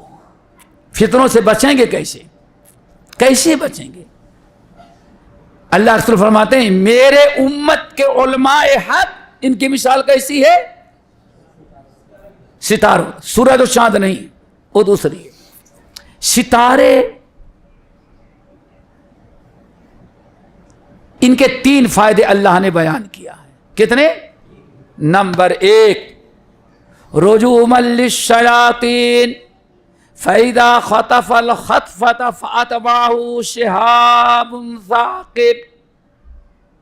[SPEAKER 2] فتنوں سے بچیں گے کیسے؟ کیسے بچیں گے؟ اللہ رسول فرماتے ہیں میرے امت کے علماء حق ان کی مثال کیسی ہے؟ ستاروں. سورج و چاند نہیں، وہ دوسری ہے. ستارے ان کے 3 فائدے اللہ نے بیان کیا ہے. کتنے؟ نمبر 1 رجوما للشیاطین فَإِذَا خَطَفَ الْخَطْفَةَ فَأَتْبَعَهُ شِهَابٌ ثَاقِبٌ.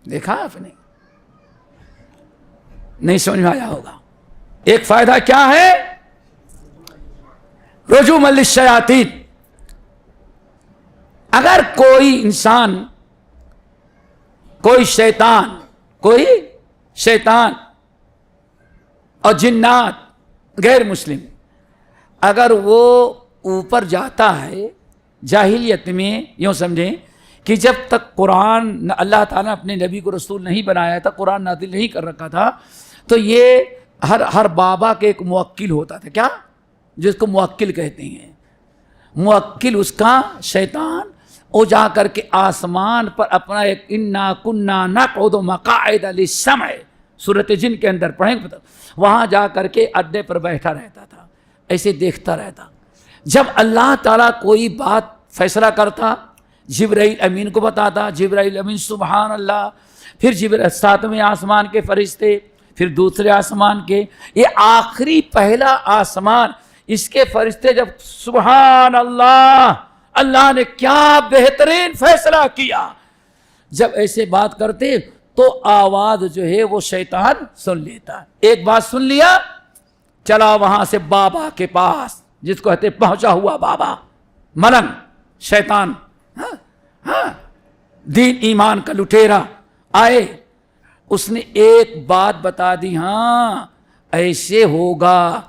[SPEAKER 2] دیکھا آپ نے؟ نہیں سمجھ میں آیا ہوگا. ایک فائدہ کیا ہے؟ رجوما للشیاطین. اگر کوئی انسان، کوئی شیطان اور جنات غیر مسلم، اگر وہ اوپر جاتا ہے جاہلیت میں، یوں سمجھیں کہ جب تک قرآن اللہ تعالیٰ اپنے نبی کو رسول نہیں بنایا تھا، قرآن نازل نہیں کر رکھا تھا، تو یہ ہر بابا کے ایک موکل ہوتا تھا. کیا؟ جس کو موکل کہتے ہیں. موکل اس کا شیطان، وہ جا کر کے آسمان پر اپنا ایک انا کنا نقعد مقاعد للسمع سورۃ جن کے اندر پڑھیں گے، وہاں جا کر کے اڈے پر بیٹھا رہتا تھا، ایسے دیکھتا رہتا. جب اللہ تعالیٰ کوئی بات فیصلہ کرتا جبرائیل امین کو بتاتا، جبرائیل امین سبحان اللہ، پھر 7ویں آسمان کے فرشتے، پھر دوسرے آسمان کے، یہ آخری پہلا آسمان، اس کے فرشتے جب سبحان اللہ، اللہ نے کیا بہترین فیصلہ کیا، جب ایسے بات کرتے تو آواز جو ہے وہ شیطان سن لیتا. ایک بات سن لیا، چلا وہاں سے بابا کے پاس، جس کو کہتے پہنچا ہوا بابا، ملنگ شیطان، دین ایمان کا لٹیرا آئے، اس نے ایک بات بتا دی، ہاں ایسے ہوگا.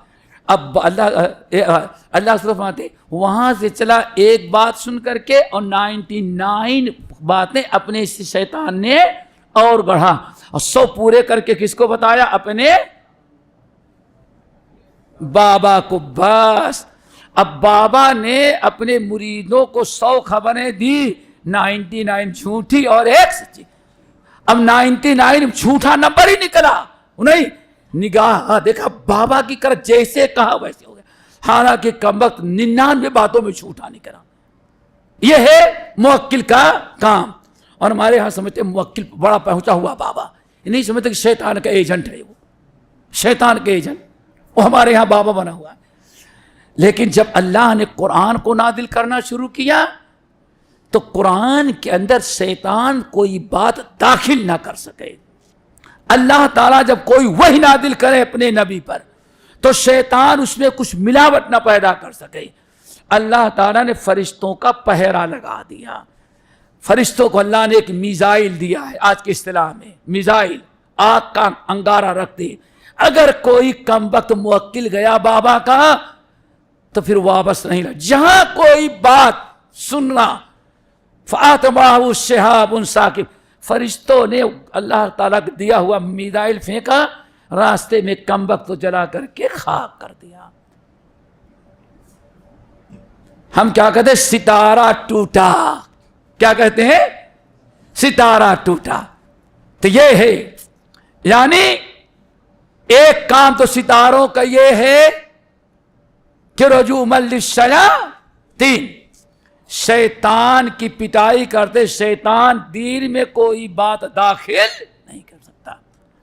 [SPEAKER 2] اب اللہ صرف آتے وہاں سے چلا، ایک بات سن کر کے اور 99 باتیں اپنے شیطان نے اور گڑھا، اور 100 پورے کر کے کس کو بتایا؟ اپنے بابا کو. بس اب بابا نے اپنے مریدوں کو 100 خبریں دی، 99 جھوٹی اور 1 سچی. اب 99 جھوٹا نمبر ہی نکلا نہیں، نگاہ دیکھا بابا کی کر جیسے کہا ویسے ہو گیا. حالانکہ کمبخت 99 باتوں میں جھوٹا نکلا. یہ ہے موکل کا کام. اور ہمارے ہاں سمجھتے ہیں موکل بڑا پہنچا ہوا بابا، یہ نہیں سمجھتے کہ شیطان کا ایجنٹ ہے، وہ شیطان کے ایجنٹ، وہ ہمارے ہاں بابا بنا ہوا ہے. لیکن جب اللہ نے قرآن کو نازل کرنا شروع کیا تو قرآن کے اندر شیطان کوئی بات داخل نہ کر سکے. اللہ تعالیٰ جب کوئی وحی نازل کرے اپنے نبی پر تو شیطان اس میں کچھ ملاوٹ نہ پیدا کر سکے. اللہ تعالیٰ نے فرشتوں کا پہرا لگا دیا. فرشتوں کو اللہ نے ایک میزائل دیا ہے، آج کی اصطلاح میں میزائل، آگ کا انگارہ رکھ دے. اگر کوئی کمبخت موکل گیا بابا کا تو پھر واپس نہیں رہا. جہاں کوئی بات سننا فَأَتْبَعَهُ شِهَابٌ ثَاقِبٌ، فرشتوں نے اللہ تعالیٰ کو دیا ہوا میزائل پھینکا، راستے میں کمبخت کو جلا کر کے خاک کر دیا. ہم کیا کہتے ہیں؟ ستارہ ٹوٹا. کیا کہتے ہیں؟ ستارہ ٹوٹا. تو یہ ہے، یعنی ایک کام تو ستاروں کا یہ ہے کہ رجوما للشیاطین، شیطان کی پٹائی کرتے، شیطان دین میں کوئی بات داخل نہیں کر سکتا.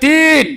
[SPEAKER 2] 3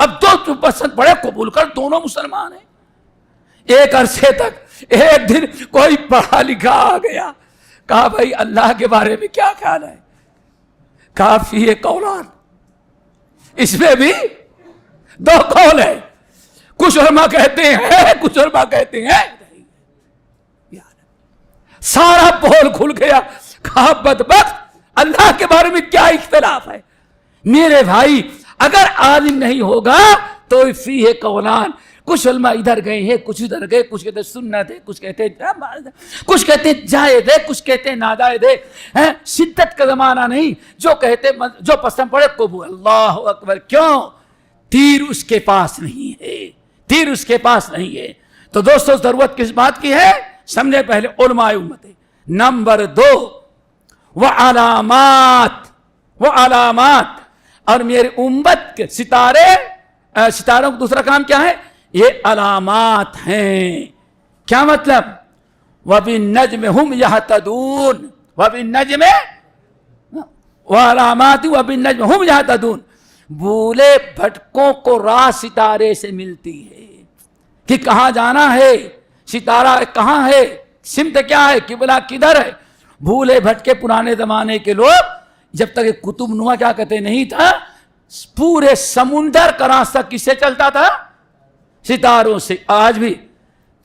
[SPEAKER 2] اب جو پسند پڑے قبول کر، دونوں مسلمان ہیں۔ ایک عرصے تک ایک دن کوئی پڑھا لکھا آ گیا، کہا بھائی اللہ کے بارے میں کیا خیال ہے؟ کافی ہے قولان، اس میں بھی دو قول ہے، کچھ علماء کہتے ہیں، کچھ علماء کہتے ہیں۔ سارا پول کھل گیا، کہا بدبخت اللہ کے بارے میں کیا اختلاف ہے؟ میرے بھائی اگر عالم نہیں ہوگا تو فیہ قولان، کچھ علماء ادھر گئے ہیں، کچھ ادھر گئے، کچھ کہتے سنت ہے، کچھ کہتے جائز ہے، کچھ کہتے ناجائز ہے۔ شدت کا زمانہ نہیں، جو پسند پڑے قبول۔ اللہ اکبر، کیوں؟ تیر اس کے پاس نہیں ہے، تیر اس کے پاس نہیں ہے۔ تو دوستو ضرورت کس بات کی ہے؟ سمجھے پہلے علماء امت۔ نمبر 2 وہ علامات، اور میری امت کے ستاروں کا دوسرا کام کیا ہے؟ یہ علامات ہیں۔ کیا مطلب؟ وَبِالنَّجْمِ هُمْ يَهْتَدُونَ، وَبِالنَّجْمِ وَعَلَامَاتٍ وَبِالنَّجْمِ هُمْ يَهْتَدُونَ، بھولے بھٹکوں کو راہ ستارے سے ملتی ہے کہ کہاں جانا ہے، ستارہ کہاں ہے، سمت کیا ہے، قبلہ کدھر ہے۔ بھولے بھٹکے پرانے زمانے کے لوگ جب تک قطب نما کیا کہتے نہیں تھا، پورے سمندر کا راستہ کس سے چلتا تھا؟ ستاروں سے۔ آج بھی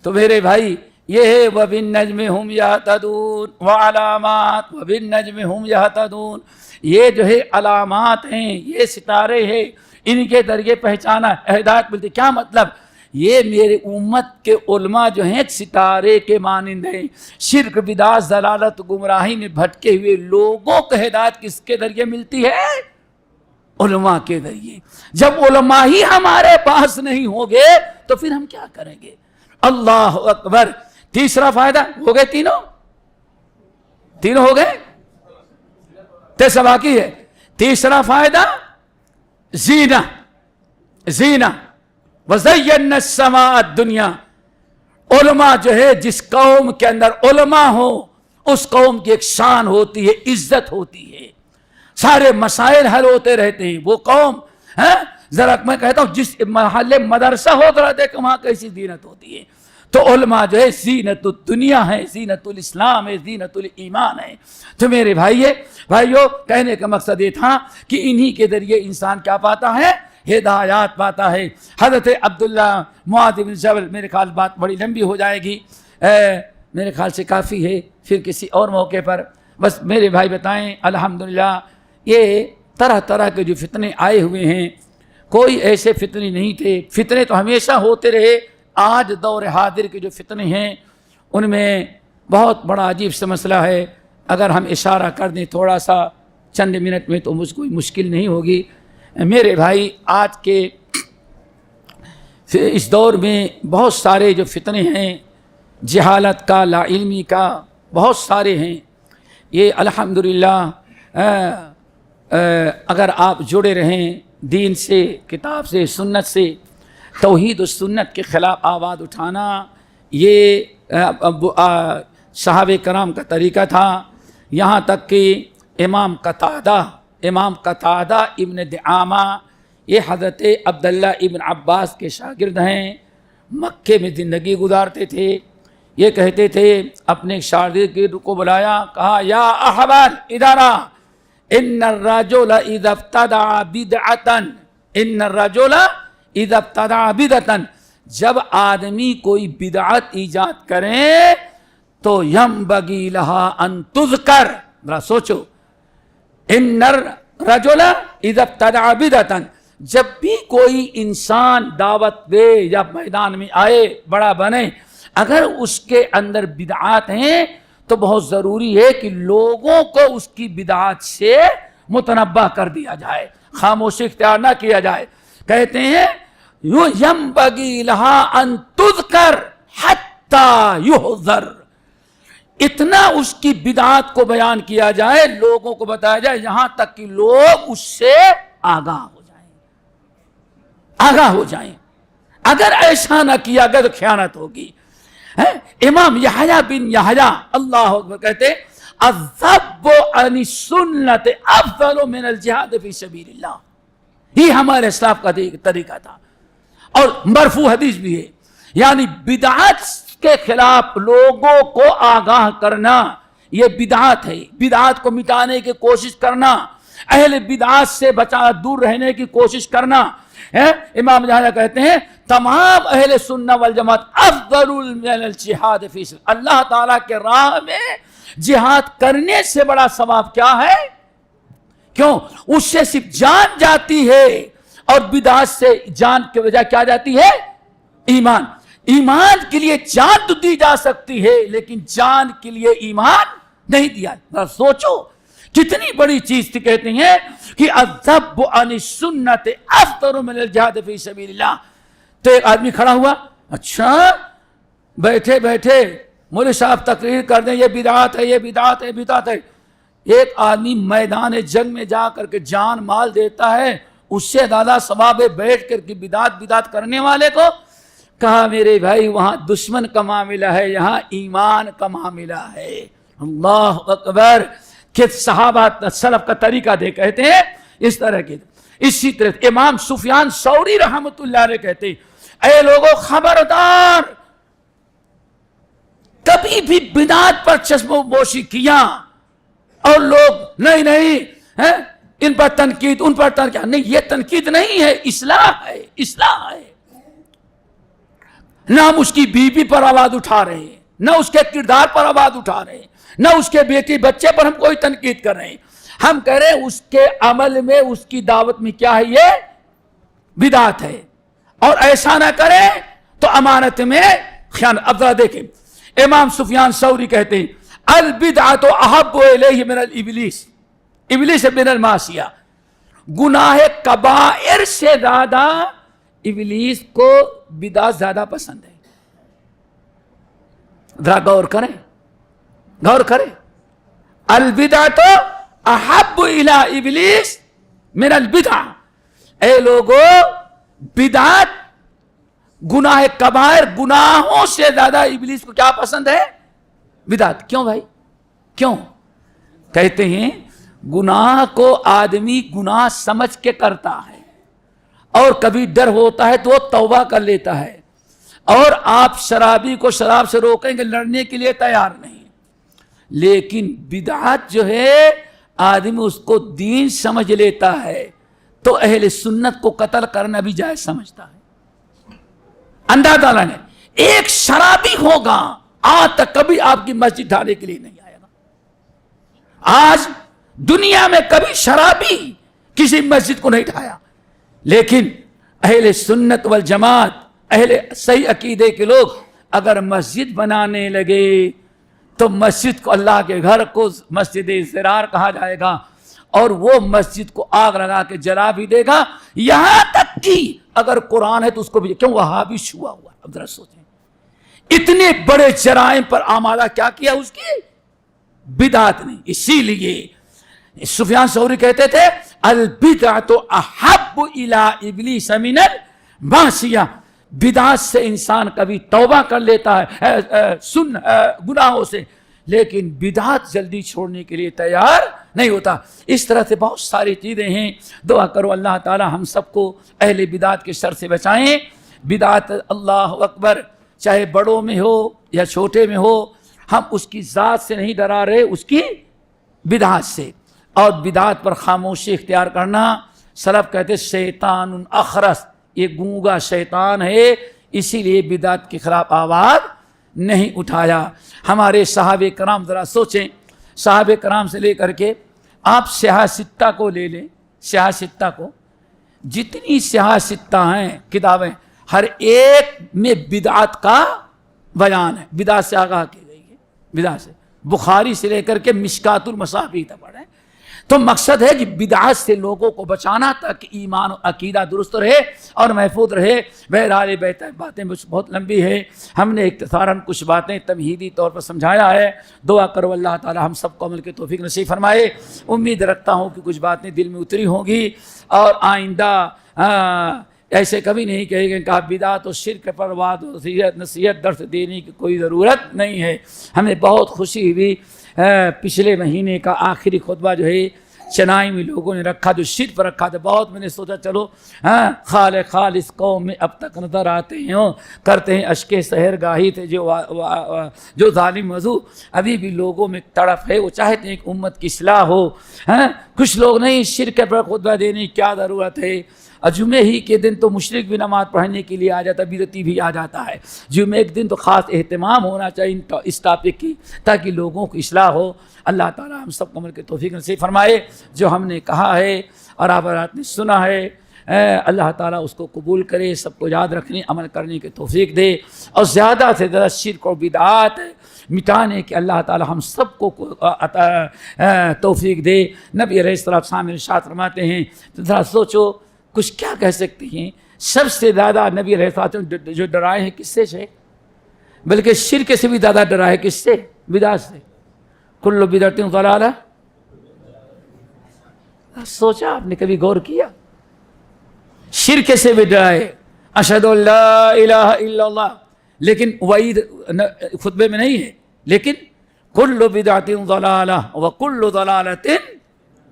[SPEAKER 2] تو میرے بھائی یہ ہے وَبِالنَّجْمِ هُمْ يَهْتَدُونَ وَعَلَامَاتٍ وَبِالنَّجْمِ هُمْ يَهْتَدُونَ، یہ جو ہے علامات ہیں، یہ ستارے ہیں، ان کے ذریعے پہچانا ہدایت ملتی۔ کیا مطلب؟ یہ میرے امت کے علماء جو ہیں ستارے کے مانند ہیں۔ شرک بدعت ضلالت گمراہی میں بھٹکے ہوئے لوگوں کو ہدایت کس کے ذریعے ملتی ہے؟ علماء کے ذریعے۔ جب علماء ہی ہمارے پاس نہیں ہوں گے تو پھر ہم کیا کریں گے؟ اللہ اکبر۔ تیسرا فائدہ ہو گئے، تینوں ہو گئے، تیسرا باقی ہے۔ تیسرا فائدہ زینہ وَزَيَّنَّا السَّمَاءَ الدُّنْيَا، علماء جو ہے جس قوم کے اندر علماء ہو اس قوم کی ایک شان ہوتی ہے، عزت ہوتی ہے، سارے مسائل حل ہوتے رہتے ہیں۔ وہ قوم ذرا میں کہتا ہوں جس محلے مدرسہ ہو ذرا دیکھ وہاں کیسی زینت ہوتی ہے۔ تو علماء جو ہے زینت الدنیا ہے، زینت الاسلام ہے، زینت الایمان ہے۔ تو میرے بھائیو کہنے کا مقصد یہ تھا کہ انہی کے ذریعے انسان کیا پاتا ہے؟ ہدایات پاتا ہے۔ حضرت عبداللہ معاذ بن جبل، میرے خیال بات بڑی لمبی ہو جائے گی، میرے خیال سے کافی ہے پھر کسی اور موقع پر۔ بس میرے بھائی بتائیں الحمدللہ یہ طرح طرح کے جو فتنے آئے ہوئے ہیں، کوئی ایسے فتنے نہیں تھے، فتنے تو ہمیشہ ہوتے رہے۔ آج دور حاضر کے جو فتنے ہیں ان میں بہت بڑا عجیب سا مسئلہ ہے، اگر ہم اشارہ کر دیں تھوڑا سا چند منٹ میں تو مجھ کوئی مشکل نہیں ہوگی۔ میرے بھائی آج کے اس دور میں بہت سارے جو فتنے ہیں، جہالت کا، لا علمی کا، بہت سارے ہیں۔ یہ الحمدللہ اگر آپ جڑے رہیں دین سے، کتاب سے، سنت سے، توحید و سنت کے خلاف آواز اٹھانا یہ صحابہ کرام کا طریقہ تھا۔ یہاں تک کہ امام قتادہ ابن دعامہ، یہ حضرت عبداللہ ابن عباس کے شاگرد ہیں، مکے میں زندگی گزارتے تھے۔ یہ کہتے تھے، اپنے شاگرد کو بلایا، کہا یا احبار ادھر آ، ان الرجل اذا ابتدع بدعۃ، جب آدمی کوئی بدعت ایجاد کرے تو ینبغی لہا ان تذکر، ذرا سوچو، ان الرجل اذا ابتدع بدعۃ، جب بھی کوئی انسان دعوت دے یا میدان میں آئے، بڑا بنے، اگر اس کے اندر بدعات ہیں تو بہت ضروری ہے کہ لوگوں کو اس کی بدعات سے متنبہ کر دیا جائے، خاموشی اختیار نہ کیا جائے۔ کہتے ہیں ینبغی لہا ان تذکر حتی یحذر، اتنا اس کی بدعات کو بیان کیا جائے، لوگوں کو بتایا جائے، یہاں تک کہ لوگ اس سے آگاہ ہو جائیں۔ اگر ایسا نہ کیا گیا تو خیانت ہوگی۔ امام یحییٰ بن یحییٰ اللہ اکبر کہتے الذب عن السنت افضل من الجہاد فی سبیل اللہ، یہ ہمارے اسلاف کا طریقہ تھا. اور مرفوع حدیث بھی ہے, یعنی بدعت کے خلاف لوگوں کو آگاہ کرنا یہ بدعت ہے. بدعت کو مٹانے کی کوشش کرنا, اہل بدعت سے دور رہنے کی کوشش کرنا. امام جہاں کہتے ہیں تمام اہل سنہ والجماعت افضل من الجہاد فی سبیل اللہ تعالیٰ کے راہ میں جہاد کرنے سے بڑا ثواب کیا ہے؟ کیوں؟ اس سے صرف جان جاتی ہے, اور بدعت سے جان کے بجائے کیا جاتی ہے؟ ایمان. ایمان کے لیے جان تو دی جا سکتی ہے, لیکن جان کے لیے ایمان نہیں دیا. سوچو کتنی بڑی چیز تھی. کہتے ہیں کہ الذب عن السنت افضل من الجہاد فی سبیل اللہ. تو ایک آدمی کھڑا ہوا, اچھا بیٹھے بیٹھے مولوی صاحب تقریر کر دیں یہ بدعت ہے, یہ بدعت ہے, بدعت ہے. ایک آدمی میدان جنگ میں جا کر کے جان مال دیتا ہے, اس سے زیادہ ثواب ہے بیٹھ کر کے بدعت کرنے والے کو. کہا میرے بھائی وہاں دشمن کا معاملہ ہے, یہاں ایمان کا معاملہ ہے. اللہ اکبر. کہ صحابہ سلف کا طریقہ دے کہتے ہیں اس طرح کے. اسی طرح امام سفیان ثوری رحمۃ اللہ علیہ کہتے ہیں اے لوگوں خبردار, کبھی بھی بدعت پر چشم پوشی کیا اور لوگ نہیں ان پر تنقید ان پر تنقید, نہیں یہ تنقید نہیں ہے, اصلاح ہے, اصلاح ہے. نہ ہم اس کی بیوی پر آواز اٹھا رہے ہیں, نہ اس کے کردار پر آواز اٹھا رہے ہیں, نہ اس کے بیٹی بچے پر ہم کوئی تنقید کر رہے ہیں. ہم کہہ رہے ہیں اس کے عمل میں اس کی دعوت میں کیا ہے, یہ بدعت ہے, اور ایسا نہ کریں تو امانت میں خیانت. اب ذرا دیکھیں امام سفیان ثوری کہتے ہیں البدعۃ احب الیہ من الابلیس, ابلیس من المعصیہ. گناہ کبائر سے زیادہ ابلیس کو بدعت زیادہ پسند ہے. ذرا غور کریں, غور کریں. البدعۃ احب الی ابلیس من البدع. اے لوگو بدعت گناہ کبائر, گناہوں سے زیادہ ابلیس کو کیا پسند ہے؟ بدعت. کیوں بھائی کیوں؟ کہتے ہیں گناہ کو آدمی گناہ سمجھ کے کرتا ہے, اور کبھی ڈر ہوتا ہے تو وہ توبہ کر لیتا ہے. اور آپ شرابی کو شراب سے روکیں گے, لڑنے کے لیے تیار نہیں. لیکن بدعت جو ہے آدمی اس کو دین سمجھ لیتا ہے, تو اہل سنت کو قتل کرنا بھی جائز سمجھتا ہے. اللہ تعالیٰ نے ایک شرابی ہوگا آج تک کبھی آپ کی مسجد ڈھانے کے لیے نہیں آئے گا. آج دنیا میں کبھی شرابی کسی مسجد کو نہیں ڈھایا, لیکن اہل سنت والجماعت, اہل صحیح عقیدے کے لوگ اگر مسجد بنانے لگے تو مسجد کو, اللہ کے گھر کو مسجد ضرار کہا جائے گا, اور وہ مسجد کو آگ لگا کے جلا بھی دے گا. یہاں تک کہ اگر قرآن ہے تو اس کو بھی, کیوں وہابی ہوا ہوا. اب ذرا سوچیں اتنے بڑے جرائم پر آمادہ کیا کیا اس کی بدعت نے. اسی لیے سفیان ثوری کہتے تھے البدعۃ احب الی ابلیس من المعصیہ. بدعت سے انسان کبھی توبہ کر لیتا ہے گناہوں سے, لیکن بدعت جلدی چھوڑنے کے لیے تیار نہیں ہوتا. اس طرح سے بہت ساری چیزیں ہیں. دعا کرو اللہ تعالی ہم سب کو اہل بدعت کے شر سے بچائیں. بدعت اللہ اکبر چاہے بڑوں میں ہو یا چھوٹے میں ہو, ہم اس کی ذات سے نہیں ڈرا رہے, اس کی بدعت سے. اور بدعت پر خاموشی اختیار کرنا. سلف کہتے شیطان اخرس, یہ گونگا شیطان ہے, اسی لیے بدعت کے خلاف آواز نہیں اٹھایا. ہمارے صحابہ کرام ذرا سوچیں, صحابہ کرام سے لے کر کے آپ سیاہ ستہ کو لے لیں, سیاہ ستہ کو, جتنی سیاہ ستہ ہیں کتابیں, ہر ایک میں بدعت کا بیان ہے. بدعت سے آگاہ کی گئی ہے, بدعت سے. بخاری سے لے کر کے مشکات المصابیح تک پڑھیں. تو مقصد ہے کہ بدعت سے لوگوں کو بچانا تاکہ ایمان و عقیدہ درست رہے اور محفوظ رہے. بہرحال باتیں بہت لمبی ہے, ہم نے اختصاراً کچھ باتیں تمہیدی طور پر سمجھایا ہے. دعا کرو اللہ تعالی ہم سب کو عمل کی توفیق نصیب فرمائے. امید رکھتا ہوں کہ کچھ باتیں دل میں اتری ہوں گی, اور آئندہ ایسے کبھی نہیں کہے گا کہ آپ بدعت و شرک پر وعظ و نصیحت درس دینے کی کوئی ضرورت نہیں ہے. ہمیں بہت خوشی ہوئی پچھلے مہینے کا آخری خطبہ جو ہے چنائی میں لوگوں نے رکھا جو شرک پر رکھا تھا. بہت میں نے سوچا چلو خالص قوم میں اب تک نظر آتے ہیں کرتے ہیں اشکے سحر گاہی تھے جو ظالم وضو. ابھی بھی لوگوں میں تڑپ ہے, وہ چاہتے ہیں کہ امت کی اصلاح ہو. کچھ لوگ نہیں, شرک پر خطبہ دینے کی کیا ضرورت ہے, جمعے ہی کے دن تو مشرک بھی نماز پڑھنے کے لیے آ جاتا ہے, بدعتی بھی آ جاتا ہے. جمعے کے دن تو خاص اہتمام ہونا چاہیے اس ٹاپک کی تاکہ لوگوں کی اصلاح ہو. اللہ تعالیٰ ہم سب کو عمل کی توفیق نصیب فرمائے. جو ہم نے کہا ہے اور آپ حضرات نے سنا ہے, اللہ تعالیٰ اس کو قبول کرے, سب کو یاد رکھنے عمل کرنے کی توفیق دے, اور زیادہ سے زیادہ شرک و بدعات مٹانے کے اللہ تعالیٰ ہم سب کو توفیق دے. نبی علیہ السلام ارشاد فرماتے ہیں, ذرا سوچو کچھ کیا کہہ سکتے ہیں. سب سے زیادہ نبی علیہ السلام جو ڈرائے ہیں کس سے بلکہ شرک سے بھی زیادہ ڈرائے کس سے, بدعت سے. کل بدعت ضلالہ. سوچا آپ نے کبھی غور کیا؟ شرک سے بھی ڈرائے, اشہد ان لا الہ الا اللہ, لیکن وعید خطبے میں نہیں ہے, لیکن کل بدعت ضلالہ وکل ضلالۃ,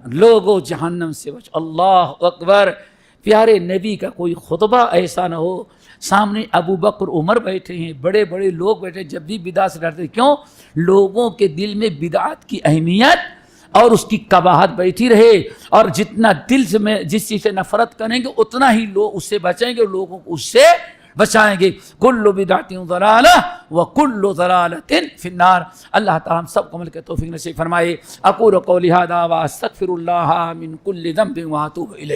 [SPEAKER 2] لوگوں جہنم سے بچ. اللہ اکبر. پیارے نبی کا کوئی خطبہ ایسا نہ ہو, سامنے ابو بکر عمر بیٹھے ہیں, بڑے بڑے لوگ بیٹھے, جب بھی بدعت سے ڈرتے. کیوں؟ لوگوں کے دل میں بدعت کی اہمیت اور اس کی قباحت بیٹھی رہے, اور جتنا دل سے میں جس چیز سے نفرت کریں گے اتنا ہی لوگ اس سے بچیں گے, لوگوں کو اس سے بچائیں گے. کل بدعت ضلالہ وکل ضلالۃ فی النار. اللہ تعالیٰ ہم سب کو عمل کے توفیق نصیب فرمائے. اقول قولی ھذا واستغفر اللہ من کل ذنب واتوب الیہ.